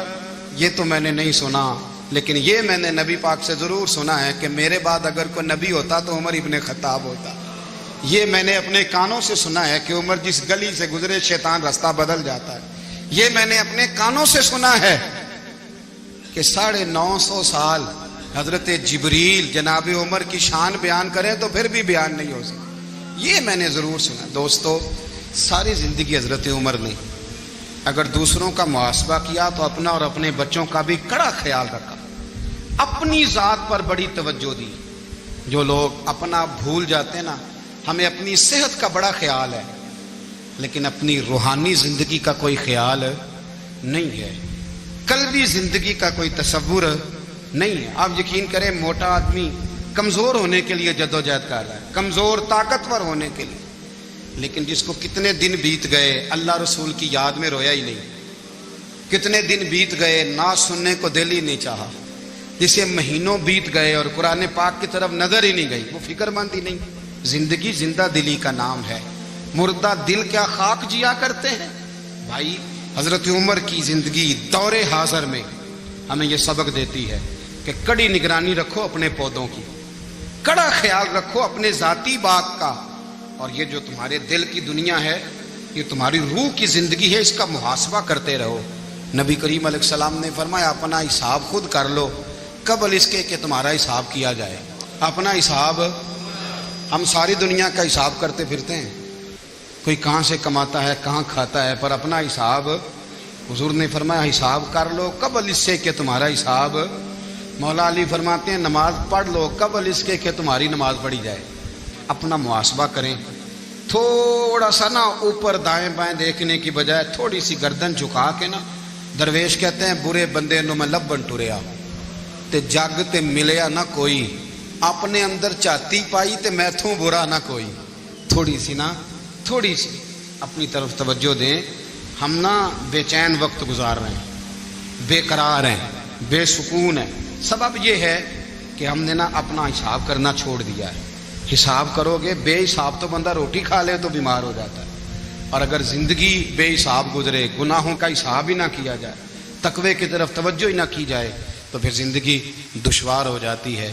یہ تو میں نے نہیں سنا, لیکن یہ میں نے نبی پاک سے ضرور سنا ہے کہ میرے بعد اگر کوئی نبی ہوتا تو عمر ابن خطاب ہوتا. یہ میں نے اپنے کانوں سے سنا ہے کہ عمر جس گلی سے گزرے شیطان رستہ بدل جاتا ہے. یہ میں نے اپنے کانوں سے سنا ہے کہ 950 سال حضرت جبریل جناب عمر کی شان بیان کریں تو پھر بھی بیان نہیں ہو سکتا. یہ میں نے ضرور سنا. دوستو ساری زندگی حضرت عمر نے اگر دوسروں کا محاسبہ کیا تو اپنا اور اپنے بچوں کا بھی کڑا خیال رکھا, اپنی ذات پر بڑی توجہ دی. جو لوگ اپنا بھول جاتے ہیں نا, ہمیں اپنی صحت کا بڑا خیال ہے لیکن اپنی روحانی زندگی کا کوئی خیال نہیں ہے, قلبی زندگی کا کوئی تصور نہیں ہے. آپ یقین کریں موٹا آدمی کمزور ہونے کے لیے جدوجہد کر رہا ہے, کمزور طاقتور ہونے کے لیے, لیکن جس کو کتنے دن بیت گئے اللہ رسول کی یاد میں رویا ہی نہیں, کتنے دن بیت گئے نہ سننے کو دل ہی نہیں چاہا, جسے مہینوں بیت گئے اور قرآن پاک کی طرف نظر ہی نہیں گئی, وہ فکر مند ہی نہیں. زندگی زندہ دلی کا نام ہے, مردہ دل کیا خاک جیا کرتے ہیں. بھائی حضرت عمر کی زندگی دور حاضر میں ہمیں یہ سبق دیتی ہے کہ کڑی نگرانی رکھو اپنے پودوں کی, کڑا خیال رکھو اپنے ذاتی باغ کا, اور یہ جو تمہارے دل کی دنیا ہے یہ تمہاری روح کی زندگی ہے, اس کا محاسبہ کرتے رہو. نبی کریم علیہ السلام نے فرمایا اپنا حساب خود کر لو قبل اس کے کہ تمہارا حساب کیا جائے. اپنا حساب, ہم ساری دنیا کا حساب کرتے پھرتے ہیں, کوئی کہاں سے کماتا ہے کہاں کھاتا ہے, پر اپنا حساب حضور نے فرمایا حساب کر لو قبل اس سے کہ تمہارا حساب. مولا علی فرماتے ہیں نماز پڑھ لو قبل اس کے کہ تمہاری نماز پڑھی جائے. اپنا محاسبہ کریں, تھوڑا سا نا اوپر دائیں بائیں دیکھنے کی بجائے تھوڑی سی گردن جھکا کے نا. درویش کہتے ہیں برے بندے نو میں لبن ٹریا تے جگ تے ملیا نہ کوئی, اپنے اندر چاتی پائی تے میتھوں برا نہ کوئی. تھوڑی سی اپنی طرف توجہ دیں. ہم نا بے چین وقت گزار رہے ہیں, بے قرار ہیں, بے سکون ہیں. سبب یہ ہے کہ ہم نے نا اپنا حساب کرنا چھوڑ دیا ہے. حساب کرو گے, بے حساب تو بندہ روٹی کھا لے تو بیمار ہو جاتا ہے, اور اگر زندگی بے حساب گزرے, گناہوں کا حساب ہی نہ کیا جائے, تقوی کی طرف توجہ ہی نہ کی جائے, تو پھر زندگی دشوار ہو جاتی ہے.